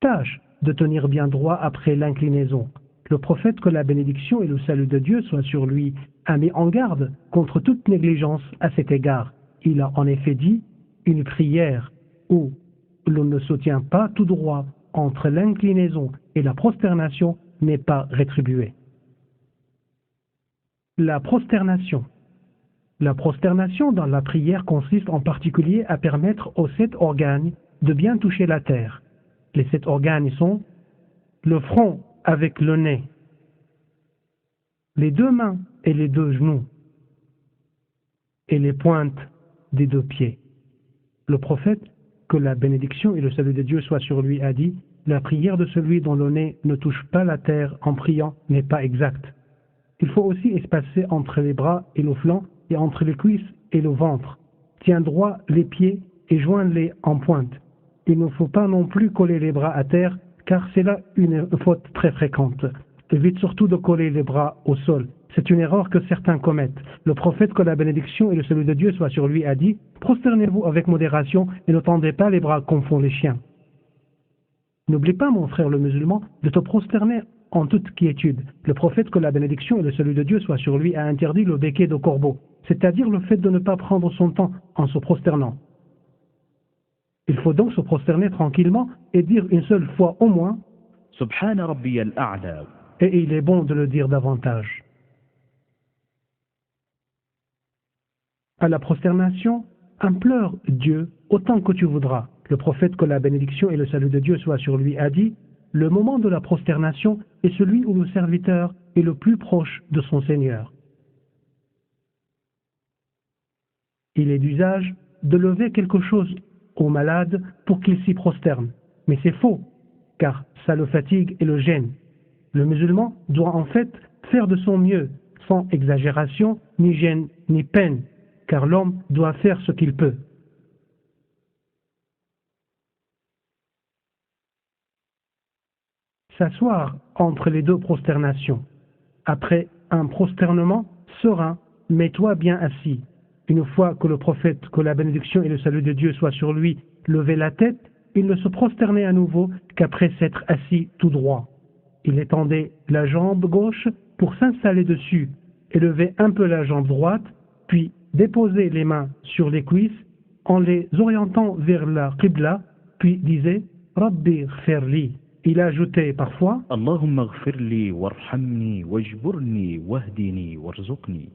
Tâche de tenir bien droit après l'inclinaison. Le prophète, que la bénédiction et le salut de Dieu soient sur lui, a mis en garde contre toute négligence à cet égard. Il a en effet dit une prière où l'on ne se tient pas tout droit entre l'inclinaison et la prosternation n'est pas rétribuée. La prosternation. La prosternation dans la prière consiste en particulier à permettre aux 7 organes de bien toucher la terre. Les 7 organes sont le front avec le nez, les 2 mains et les 2 genoux, et les pointes des 2 pieds. Le prophète, que la bénédiction et le salut de Dieu soient sur lui, a dit: la prière de celui dont le nez ne touche pas la terre en priant n'est pas exacte. Il faut aussi espacer entre les bras et le flanc et entre les cuisses et le ventre. Tiens droit les pieds et joins-les en pointe. Il ne faut pas non plus coller les bras à terre, car c'est là une faute très fréquente. Évite surtout de coller les bras au sol. C'est une erreur que certains commettent. Le prophète, que la bénédiction et le salut de Dieu soient sur lui, a dit: prosternez-vous avec modération et ne tendez pas les bras comme font les chiens. N'oublie pas, mon frère le musulman, de te prosterner en toute quiétude. Le prophète, que la bénédiction et le salut de Dieu soient sur lui, a interdit le béquet de corbeau, c'est-à-dire le fait de ne pas prendre son temps en se prosternant. Il faut donc se prosterner tranquillement et dire une seule fois au moins, سبحان ربي الأعلى. et il est bon de le dire davantage. À la prosternation, implore Dieu autant que tu voudras. Le prophète, que la bénédiction et le salut de Dieu soient sur lui, a dit: le moment de la prosternation est celui où le serviteur est le plus proche de son Seigneur. Il est d'usage de lever quelque chose au malade pour qu'il s'y prosterne. Mais c'est faux, car ça le fatigue et le gêne. Le musulman doit en fait faire de son mieux, sans exagération, ni gêne, ni peine, car l'homme doit faire ce qu'il peut. S'asseoir entre les 2 prosternations. Après un prosternement serein, mets-toi bien assis. Une fois que le prophète, que la bénédiction et le salut de Dieu soient sur lui, levait la tête, il ne se prosternait à nouveau qu'après s'être assis tout droit. Il étendait la jambe gauche pour s'installer dessus, élevait un peu la jambe droite, puis déposait les mains sur les cuisses en les orientant vers la qibla, puis disait « Rabbi ghfirli ». Il ajoutait parfois « اللهم اغفر لي وارحمني واجبرني واهدني وارزقني.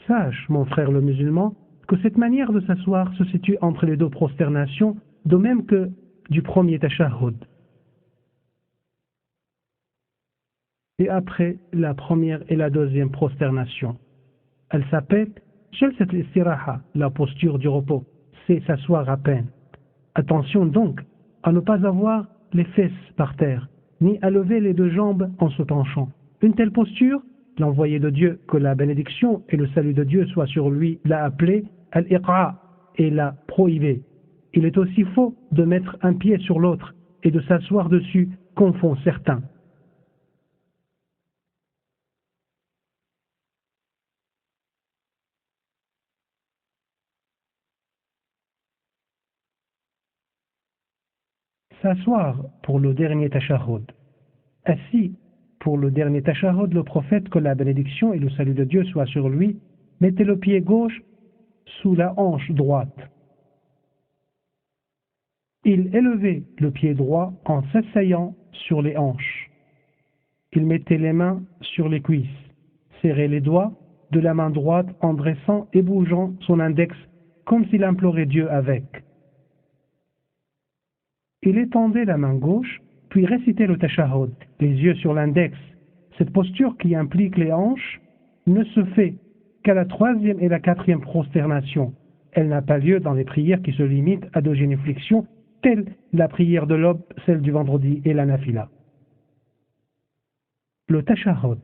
Sache, mon frère le musulman, que cette manière de s'asseoir se situe entre les 2 prosternations, de même que du premier tashahhud. Et après la première et la deuxième prosternation. Elle s'appelle Jalsat al-istiraha, la posture du repos. C'est s'asseoir à peine. Attention donc à ne pas avoir les fesses par terre, ni à lever les 2 jambes en se penchant. Une telle posture, l'envoyé de Dieu, que la bénédiction et le salut de Dieu soient sur lui, l'a appelé al-iqa et l'a prohibé. Il est aussi faux de mettre un pied sur l'autre et de s'asseoir dessus, comme font certains. S'asseoir pour le dernier tashahhud. Assis pour le dernier tashahhud, le prophète, que la bénédiction et le salut de Dieu soient sur lui, mettait le pied gauche sous la hanche droite. Il élevait le pied droit en s'asseyant sur les hanches. Il mettait les mains sur les cuisses, serrait les doigts de la main droite en dressant et bougeant son index comme s'il implorait Dieu avec. Il étendait la main gauche, puis récitait le tashahhud, les yeux sur l'index. Cette posture, qui implique les hanches, ne se fait qu'à la 3e et la 4e prosternation. Elle n'a pas lieu dans les prières qui se limitent à 2 génuflexions, telles la prière de l'aube, celle du vendredi et la nafila. Le tashahhud.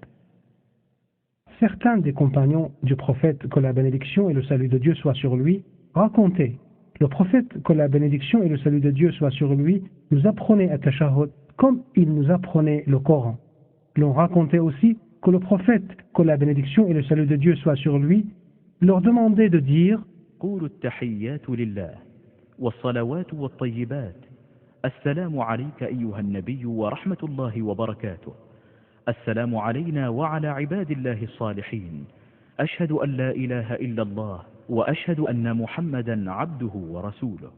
Certains des compagnons du prophète, que la bénédiction et le salut de Dieu soient sur lui, racontaient: le prophète, que la bénédiction et le salut de Dieu soient sur lui, nous apprenait à tashahhud comme il nous apprenait le Coran. L'on racontait aussi que le prophète, que la bénédiction et le salut de Dieu soient sur lui, leur demandait de dire قولوا التحيات لله والصلوات والطيبات السلام عليك أيها النبي ورحمة الله وبركاته السلام علينا وعلى عباد الله الصالحين أشهد أن لا إله إلا الله وأشهد أن محمدا عبده ورسوله.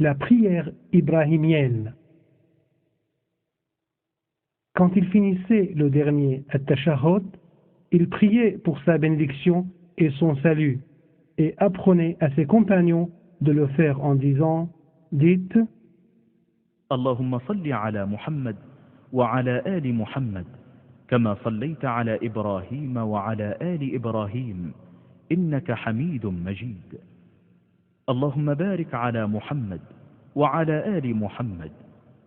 La prière ibrahimienne. Quand il finissait le dernier at-tashahhud, il priait pour sa bénédiction et son salut et apprenait à ses compagnons de le faire en disant, dites, اللهم صل على محمد وعلى آل محمد كما صليت على إبراهيم وعلى آل إبراهيم إنك حميد مجيد اللهم بارك على محمد وعلى آل محمد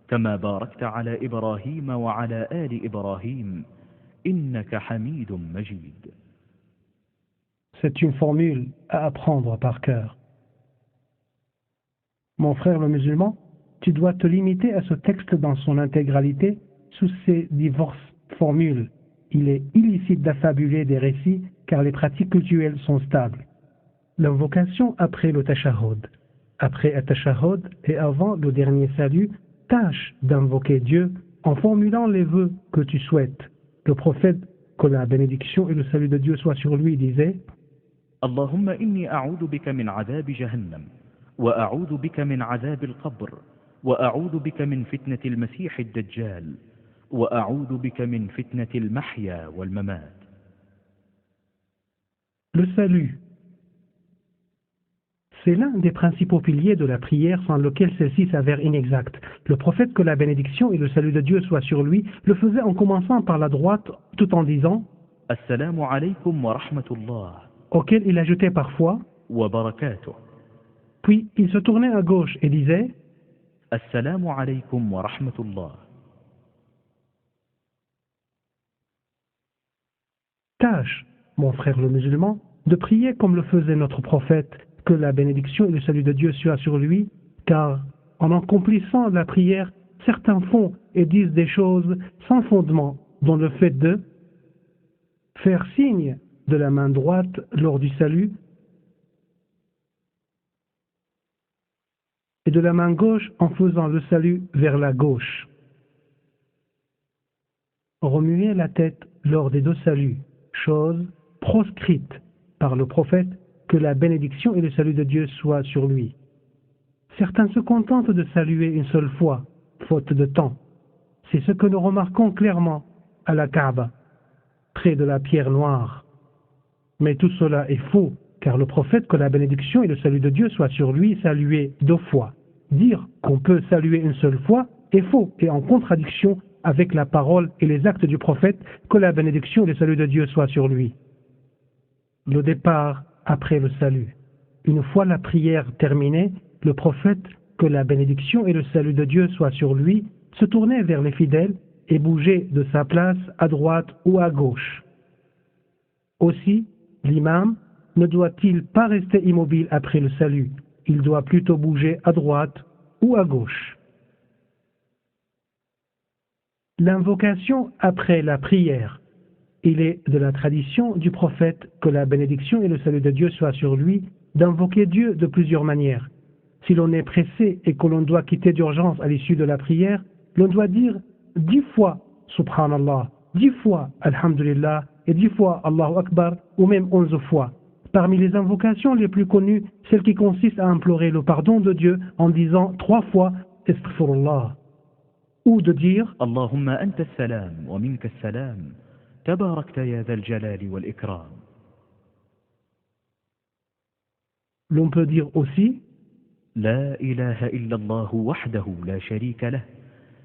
كما باركت على إبراهيم وعلى آل إبراهيم إنك حميد مجيد. C'est une formule à apprendre par cœur. Mon frère le musulman, tu dois te limiter à ce texte dans son intégralité sous ces diverses formules. Il est illicite d'affabuler des récits car les pratiques cultuelles sont stables. L'invocation après le tashahhud. Après le tashahhud et avant le dernier salut, tâche d'invoquer Dieu en formulant les vœux que tu souhaites. Le prophète, que la bénédiction et le salut de Dieu soient sur lui, disait اللهم إني أعوذ بك من عذاب جهنم وأعوذ بك من عذاب القبر وأعوذ بك من فتنة المسيح الدجال وأعوذ بك من فتنة المحيا والممات. Le salut. C'est l'un des principaux piliers de la prière sans lequel celle-ci s'avère inexacte. Le prophète, que la bénédiction et le salut de Dieu soient sur lui, le faisait en commençant par la droite tout en disant Assalamu alaykum wa rahmatullah. Auquel il ajoutait parfois Wa barakatuh. Puis il se tournait à gauche et disait Assalamu alaykum wa rahmatullah. Tâche, mon frère le musulman, de prier comme le faisait notre prophète, que la bénédiction et le salut de Dieu soient sur lui, car en accomplissant la prière, certains font et disent des choses sans fondement, dont le fait de faire signe de la main droite lors du salut et de la main gauche en faisant le salut vers la gauche. Remuer la tête lors des deux saluts, chose proscrite par le prophète, que la bénédiction et le salut de Dieu soient sur lui. Certains se contentent de saluer une seule fois, faute de temps. C'est ce que nous remarquons clairement à la Kaaba, près de la pierre noire. Mais tout cela est faux, car le prophète, que la bénédiction et le salut de Dieu soient sur lui, saluait 2 fois. Dire qu'on peut saluer une seule fois est faux et en contradiction avec la parole et les actes du prophète, que la bénédiction et le salut de Dieu soient sur lui. Le départ après le salut. Une fois la prière terminée, le prophète, que la bénédiction et le salut de Dieu soient sur lui, se tournait vers les fidèles et bougeait de sa place à droite ou à gauche. Aussi, l'imam ne doit-il pas rester immobile après le salut, il doit plutôt bouger à droite ou à gauche. L'invocation après la prière. Il est de la tradition du prophète, que la bénédiction et le salut de Dieu soient sur lui, d'invoquer Dieu de plusieurs manières. Si l'on est pressé et que l'on doit quitter d'urgence à l'issue de la prière, l'on doit dire 10 fois Subhanallah, 10 fois Alhamdulillah et 10 fois Allahu Akbar, ou même 11 fois. Parmi les invocations les plus connues, celle qui consiste à implorer le pardon de Dieu en disant 3 fois Astaghfirullah, ou de dire Allahumma anta as-salam wa minka as-salam. Tabarakta ya dhal jalali wal ikram. L'on peut dire aussi La ilaha illa Allah wahdahu la sharika lah,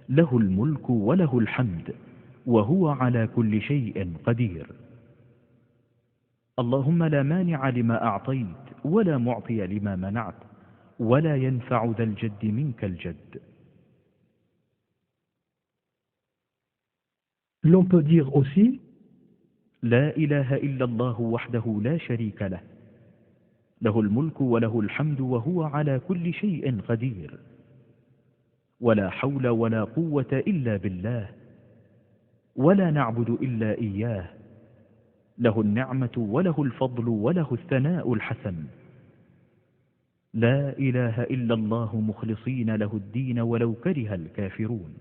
lahul mulku wa lahul hamd, wa huwa ala kulli shay'in qadir. Allahumma la mani'a lima a'tayt, wa la mu'tiya lima mana'at, wa la yanfa'u dhal jaddi minka al-jadd. L'on peut dire aussi لا إله إلا الله وحده لا شريك له له الملك وله الحمد وهو على كل شيء قدير ولا حول ولا قوة إلا بالله ولا نعبد إلا إياه له النعمة وله الفضل وله الثناء الحسن لا إله إلا الله مخلصين له الدين ولو كره الكافرون.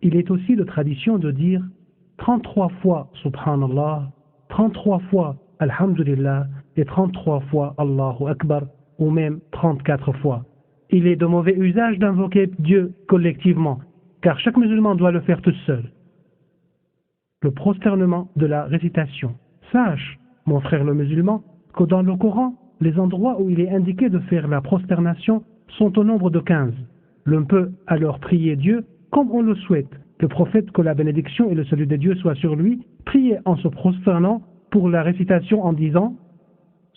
Il est aussi de tradition de dire 33 fois Subhanallah, 33 fois Alhamdulillah et 33 fois Allahu Akbar, ou même 34 fois. Il est de mauvais usage d'invoquer Dieu collectivement, car chaque musulman doit le faire tout seul. Le prosternement de la récitation. Sache, mon frère le musulman, que dans le Coran, les endroits où il est indiqué de faire la prosternation sont au nombre de 15. L'on peut alors prier Dieu comme on le souhaite. Le prophète, que la bénédiction et le salut de Dieu soient sur lui, priait en se prosternant pour la récitation en disant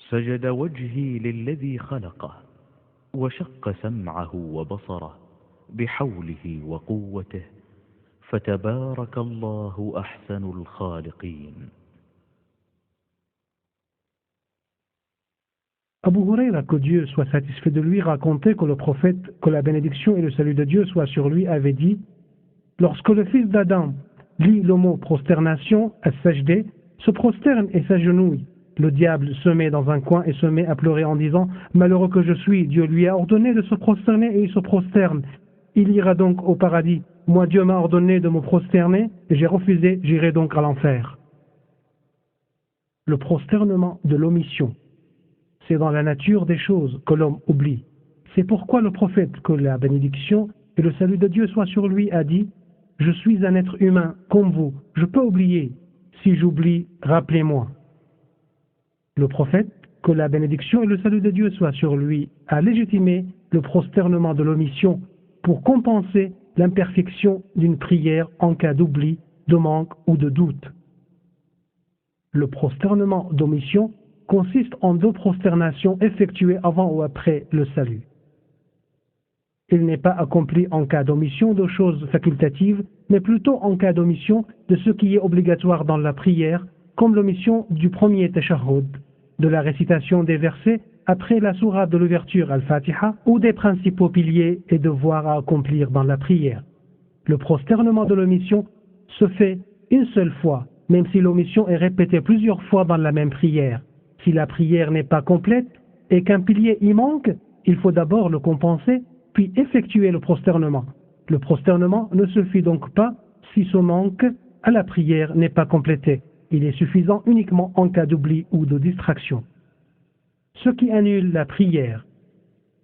سجد وجهي للذي خلقه وشق سمعه وبصره بحوله وقوته فتبارك الله أحسن الخالقين. Abu Huraira, que Dieu soit satisfait de lui, racontait que le prophète, que la bénédiction et le salut de Dieu soient sur lui, avait dit: lorsque le fils d'Adam lit le mot prosternation, as-sajdé, se prosterne et s'agenouille, le diable se met dans un coin et se met à pleurer en disant: malheureux que je suis, Dieu lui a ordonné de se prosterner et il se prosterne. Il ira donc au paradis. Moi, Dieu m'a ordonné de me prosterner et j'ai refusé, j'irai donc à l'enfer. Le prosternement de l'omission. C'est dans la nature des choses que l'homme oublie. C'est pourquoi le prophète, que la bénédiction et le salut de Dieu soient sur lui, a dit: je suis un être humain comme vous, je peux oublier. Si j'oublie, rappelez-moi. Le prophète, que la bénédiction et le salut de Dieu soient sur lui, a légitimé le prosternement de l'omission pour compenser l'imperfection d'une prière en cas d'oubli, de manque ou de doute. Le prosternement d'omission consiste en 2 prosternations effectuées avant ou après le salut. Il n'est pas accompli en cas d'omission de choses facultatives, mais plutôt en cas d'omission de ce qui est obligatoire dans la prière, comme l'omission du premier tashahhud, de la récitation des versets après la sourate de l'ouverture al-Fatiha, ou des principaux piliers et devoirs à accomplir dans la prière. Le prosternement de l'omission se fait une seule fois, même si l'omission est répétée plusieurs fois dans la même prière. Si la prière n'est pas complète et qu'un pilier y manque, il faut d'abord le compenser, puis effectuer le prosternement. Le prosternement ne suffit donc pas si ce manque à la prière n'est pas complété. Il est suffisant uniquement en cas d'oubli ou de distraction. Ce qui annule la prière.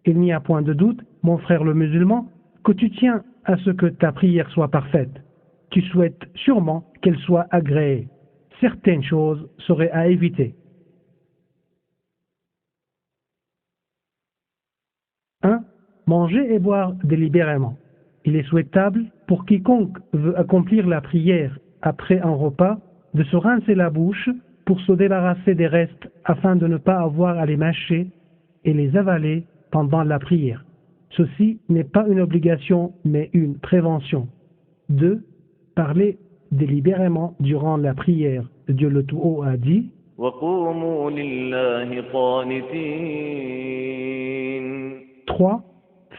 Il n'y a point de doute, mon frère le musulman, que tu tiens à ce que ta prière soit parfaite. Tu souhaites sûrement qu'elle soit agréée. Certaines choses seraient à éviter. 1. Manger et boire délibérément. Il est souhaitable pour quiconque veut accomplir la prière après un repas de se rincer la bouche pour se débarrasser des restes afin de ne pas avoir à les mâcher et les avaler pendant la prière. Ceci n'est pas une obligation mais une prévention. 2. Parler délibérément durant la prière. Dieu le Tout-Haut a dit: وَقُومُوا لِلَّهِ قَانِتِينَ. 3.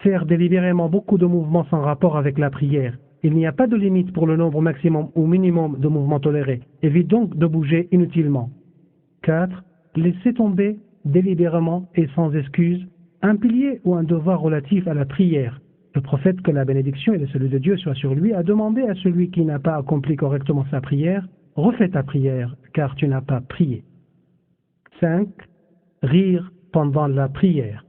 Faire délibérément beaucoup de mouvements sans rapport avec la prière. Il n'y a pas de limite pour le nombre maximum ou minimum de mouvements tolérés. Évite donc de bouger inutilement. 4. Laisser tomber délibérément et sans excuse un pilier ou un devoir relatif à la prière. Le prophète, que la bénédiction et le salut de Dieu soient sur lui, a demandé à celui qui n'a pas accompli correctement sa prière: refais ta prière, car tu n'as pas prié. 5. Rire pendant la prière.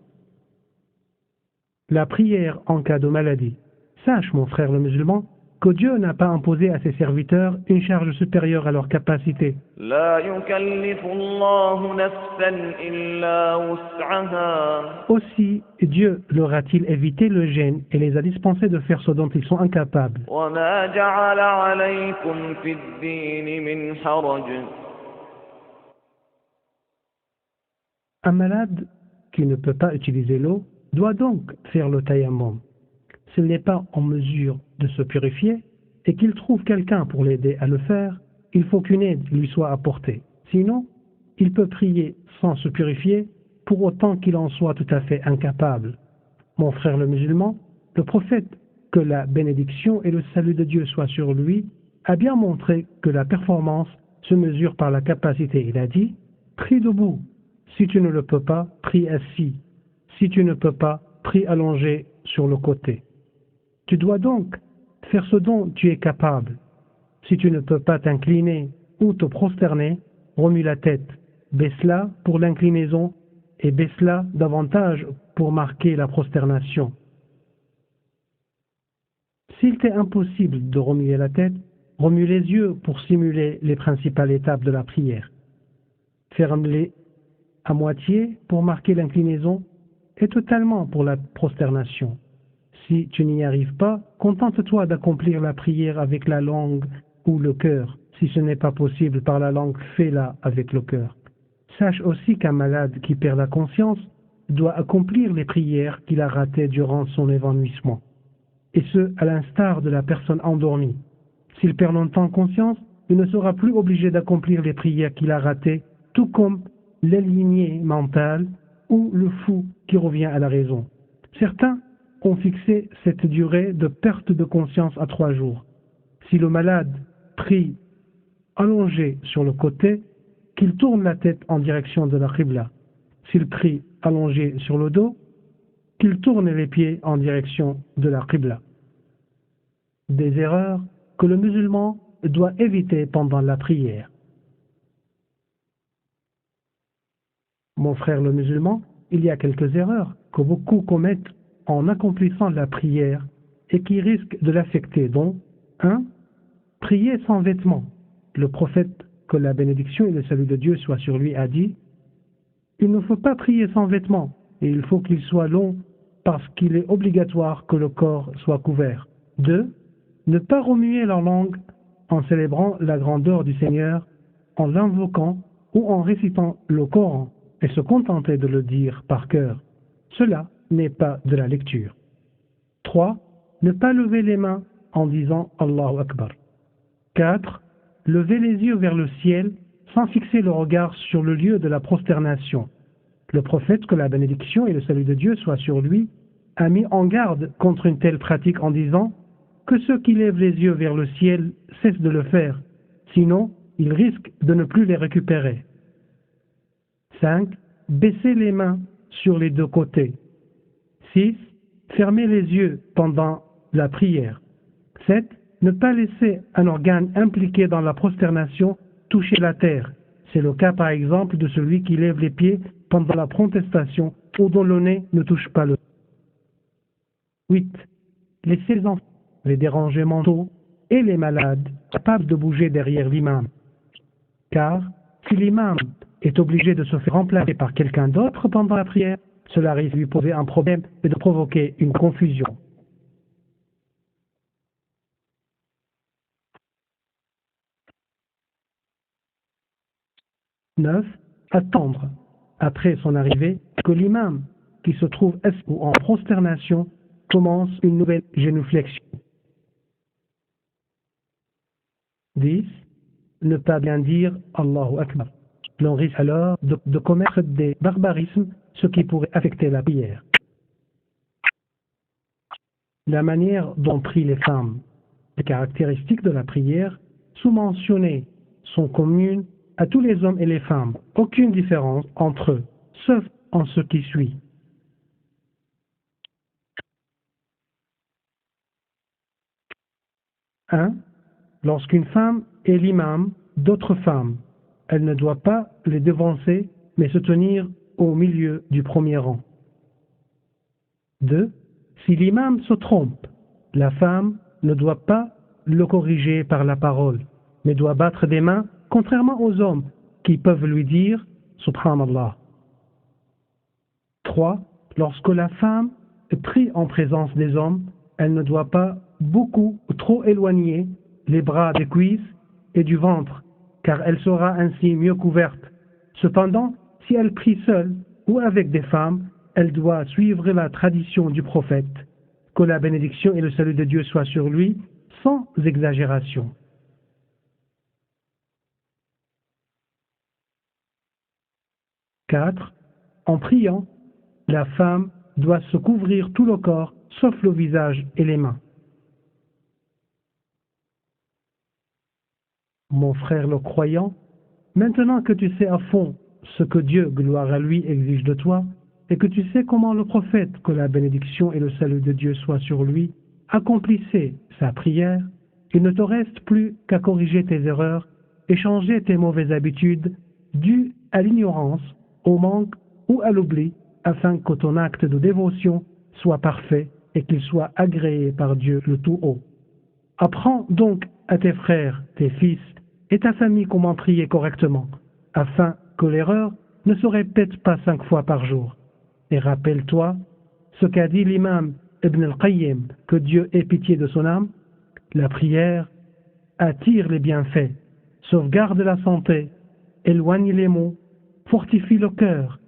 La prière en cas de maladie. Sache, mon frère le musulman, que Dieu n'a pas imposé à ses serviteurs une charge supérieure à leur capacité. لا يكلف الله نفسا إلا وسعها. Aussi, Dieu leur a-t-il évité le gêne et les a dispensés de faire ce dont ils sont incapables. وما جعل عليكم في الدين من حرج. Un malade qui ne peut pas utiliser l'eau doit donc faire le tayammum. S'il n'est pas en mesure de se purifier et qu'il trouve quelqu'un pour l'aider à le faire, il faut qu'une aide lui soit apportée. Sinon, il peut prier sans se purifier pour autant qu'il en soit tout à fait incapable. Mon frère le musulman, le prophète, que la bénédiction et le salut de Dieu soient sur lui, a bien montré que la performance se mesure par la capacité. Il a dit: prie debout. Si tu ne le peux pas, prie assis. Si tu ne peux pas, prie allongé sur le côté. Tu dois donc faire ce dont tu es capable. Si tu ne peux pas t'incliner ou te prosterner, remue la tête, baisse-la pour l'inclinaison et baisse-la davantage pour marquer la prosternation. S'il t'est impossible de remuer la tête, remue les yeux pour simuler les principales étapes de la prière. Ferme-les à moitié pour marquer l'inclinaison et totalement pour la prosternation. Si tu n'y arrives pas, contente-toi d'accomplir la prière avec la langue ou le cœur. Si ce n'est pas possible par la langue, fais-la avec le cœur. Sache aussi qu'un malade qui perd la conscience doit accomplir les prières qu'il a ratées durant son évanouissement. Et ce, à l'instar de la personne endormie. S'il perd longtemps conscience, il ne sera plus obligé d'accomplir les prières qu'il a ratées, tout comme l'aligné mental ou le fou qui revient à la raison. Certains ont fixé cette durée de perte de conscience à 3 jours. Si le malade prie allongé sur le côté, qu'il tourne la tête en direction de la Qibla. S'il prie allongé sur le dos, qu'il tourne les pieds en direction de la Qibla. Des erreurs que le musulman doit éviter pendant la prière. Mon frère le musulman, il y a quelques erreurs que beaucoup commettent en accomplissant la prière et qui risquent de l'affecter, dont 1. Prier sans vêtements. Le prophète, que la bénédiction et le salut de Dieu soient sur lui, a dit: il ne faut pas prier sans vêtements, et il faut qu'il soit long parce qu'il est obligatoire que le corps soit couvert. 2. Ne pas remuer leur langue en célébrant la grandeur du Seigneur, en l'invoquant ou en récitant le Coran, et se contenter de le dire par cœur. Cela n'est pas de la lecture. 3. Ne pas lever les mains en disant Allahu Akbar. 4. Lever les yeux vers le ciel sans fixer le regard sur le lieu de la prosternation. Le prophète, que la bénédiction et le salut de Dieu soient sur lui, a mis en garde contre une telle pratique en disant que ceux qui lèvent les yeux vers le ciel cessent de le faire, sinon ils risquent de ne plus les récupérer. 5. Baisser les mains sur les 2 côtés. 6. Fermer les yeux pendant la prière. 7. Ne pas laisser un organe impliqué dans la prosternation toucher la terre. C'est le cas par exemple de celui qui lève les pieds pendant la protestation ou dont le nez ne touche pas le sol. 8. Laisser les enfants, les dérangés mentaux et les malades capables de bouger derrière l'imam. Car si l'imam est obligé de se faire remplacer par quelqu'un d'autre pendant la prière, cela risque de lui poser un problème et de provoquer une confusion. Neuf, attendre, après son arrivée, que l'imam, qui se trouve assis ou en prosternation, commence une nouvelle génuflexion. 10. Ne pas bien dire Allahu Akbar. L'on risque alors de commettre des barbarismes, ce qui pourrait affecter la prière. La manière dont prient les femmes. Les caractéristiques de la prière sous-mentionnées sont communes à tous les hommes et les femmes. Aucune différence entre eux, sauf en ce qui suit. 1. Lorsqu'une femme est l'imam d'autres femmes, elle ne doit pas les devancer, mais se tenir au milieu du premier rang. 2. Si l'imam se trompe, la femme ne doit pas le corriger par la parole, mais doit battre des mains, contrairement aux hommes qui peuvent lui dire « Subhanallah ». 3. Lorsque la femme prie en présence des hommes, elle ne doit pas beaucoup ou trop éloigner les bras des cuisses et du ventre, car elle sera ainsi mieux couverte. Cependant, si elle prie seule ou avec des femmes, elle doit suivre la tradition du prophète, que la bénédiction et le salut de Dieu soient sur lui, sans exagération. « 4. En priant, la femme doit se couvrir tout le corps, sauf le visage et les mains. Mon frère le croyant, maintenant que tu sais à fond ce que Dieu, gloire à lui, exige de toi, et que tu sais comment le prophète, que la bénédiction et le salut de Dieu soient sur lui, accomplissait sa prière, il ne te reste plus qu'à corriger tes erreurs et changer tes mauvaises habitudes dues à l'ignorance, au manque ou à l'oubli, afin que ton acte de dévotion soit parfait et qu'il soit agréé par Dieu le Tout-Haut. Apprends donc à tes frères, tes fils et ta famille comment prier correctement, afin que l'erreur ne se répète pas 5 fois par jour. Et rappelle-toi ce qu'a dit l'imam Ibn al-Qayyim, que Dieu ait pitié de son âme. La prière attire les bienfaits, sauvegarde la santé, éloigne les maux, fortifie le cœur,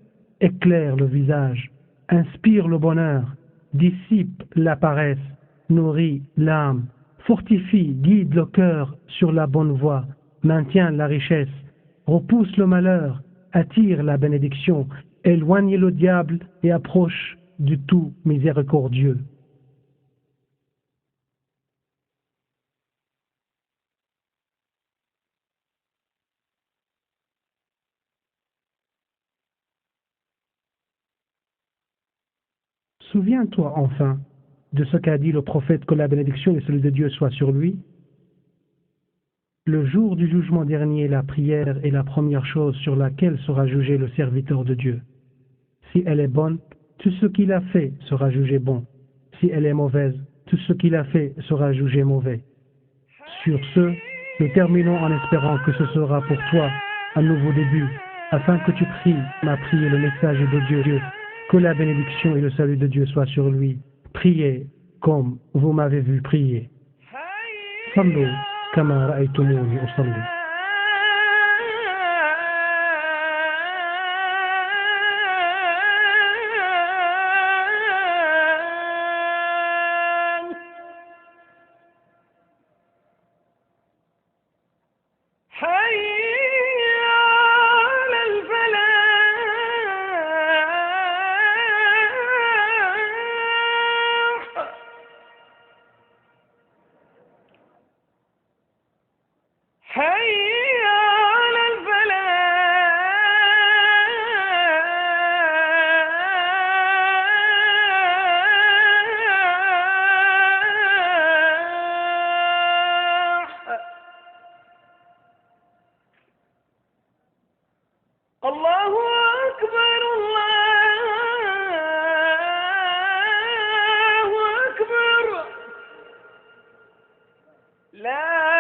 éclaire le visage, inspire le bonheur, dissipe la paresse, nourrit l'âme, fortifie, guide le cœur sur la bonne voie, maintient la richesse, repousse le malheur, attire la bénédiction, éloigne le diable et approche du tout miséricordieux. Souviens-toi enfin de ce qu'a dit le prophète, que la bénédiction et celle de Dieu soit sur lui. Le jour du jugement dernier, la prière est la première chose sur laquelle sera jugé le serviteur de Dieu. Si elle est bonne, tout ce qu'il a fait sera jugé bon. Si elle est mauvaise, tout ce qu'il a fait sera jugé mauvais. Sur ce, nous terminons en espérant que ce sera pour toi un nouveau début, afin que tu pries, m'a prié le message de Dieu, que la bénédiction et le salut de Dieu soient sur lui. Priez comme vous m'avez vu prier. Sallu kama ra'aytumuni usalli. حي على الفلاح. الله أكبر الله أكبر لا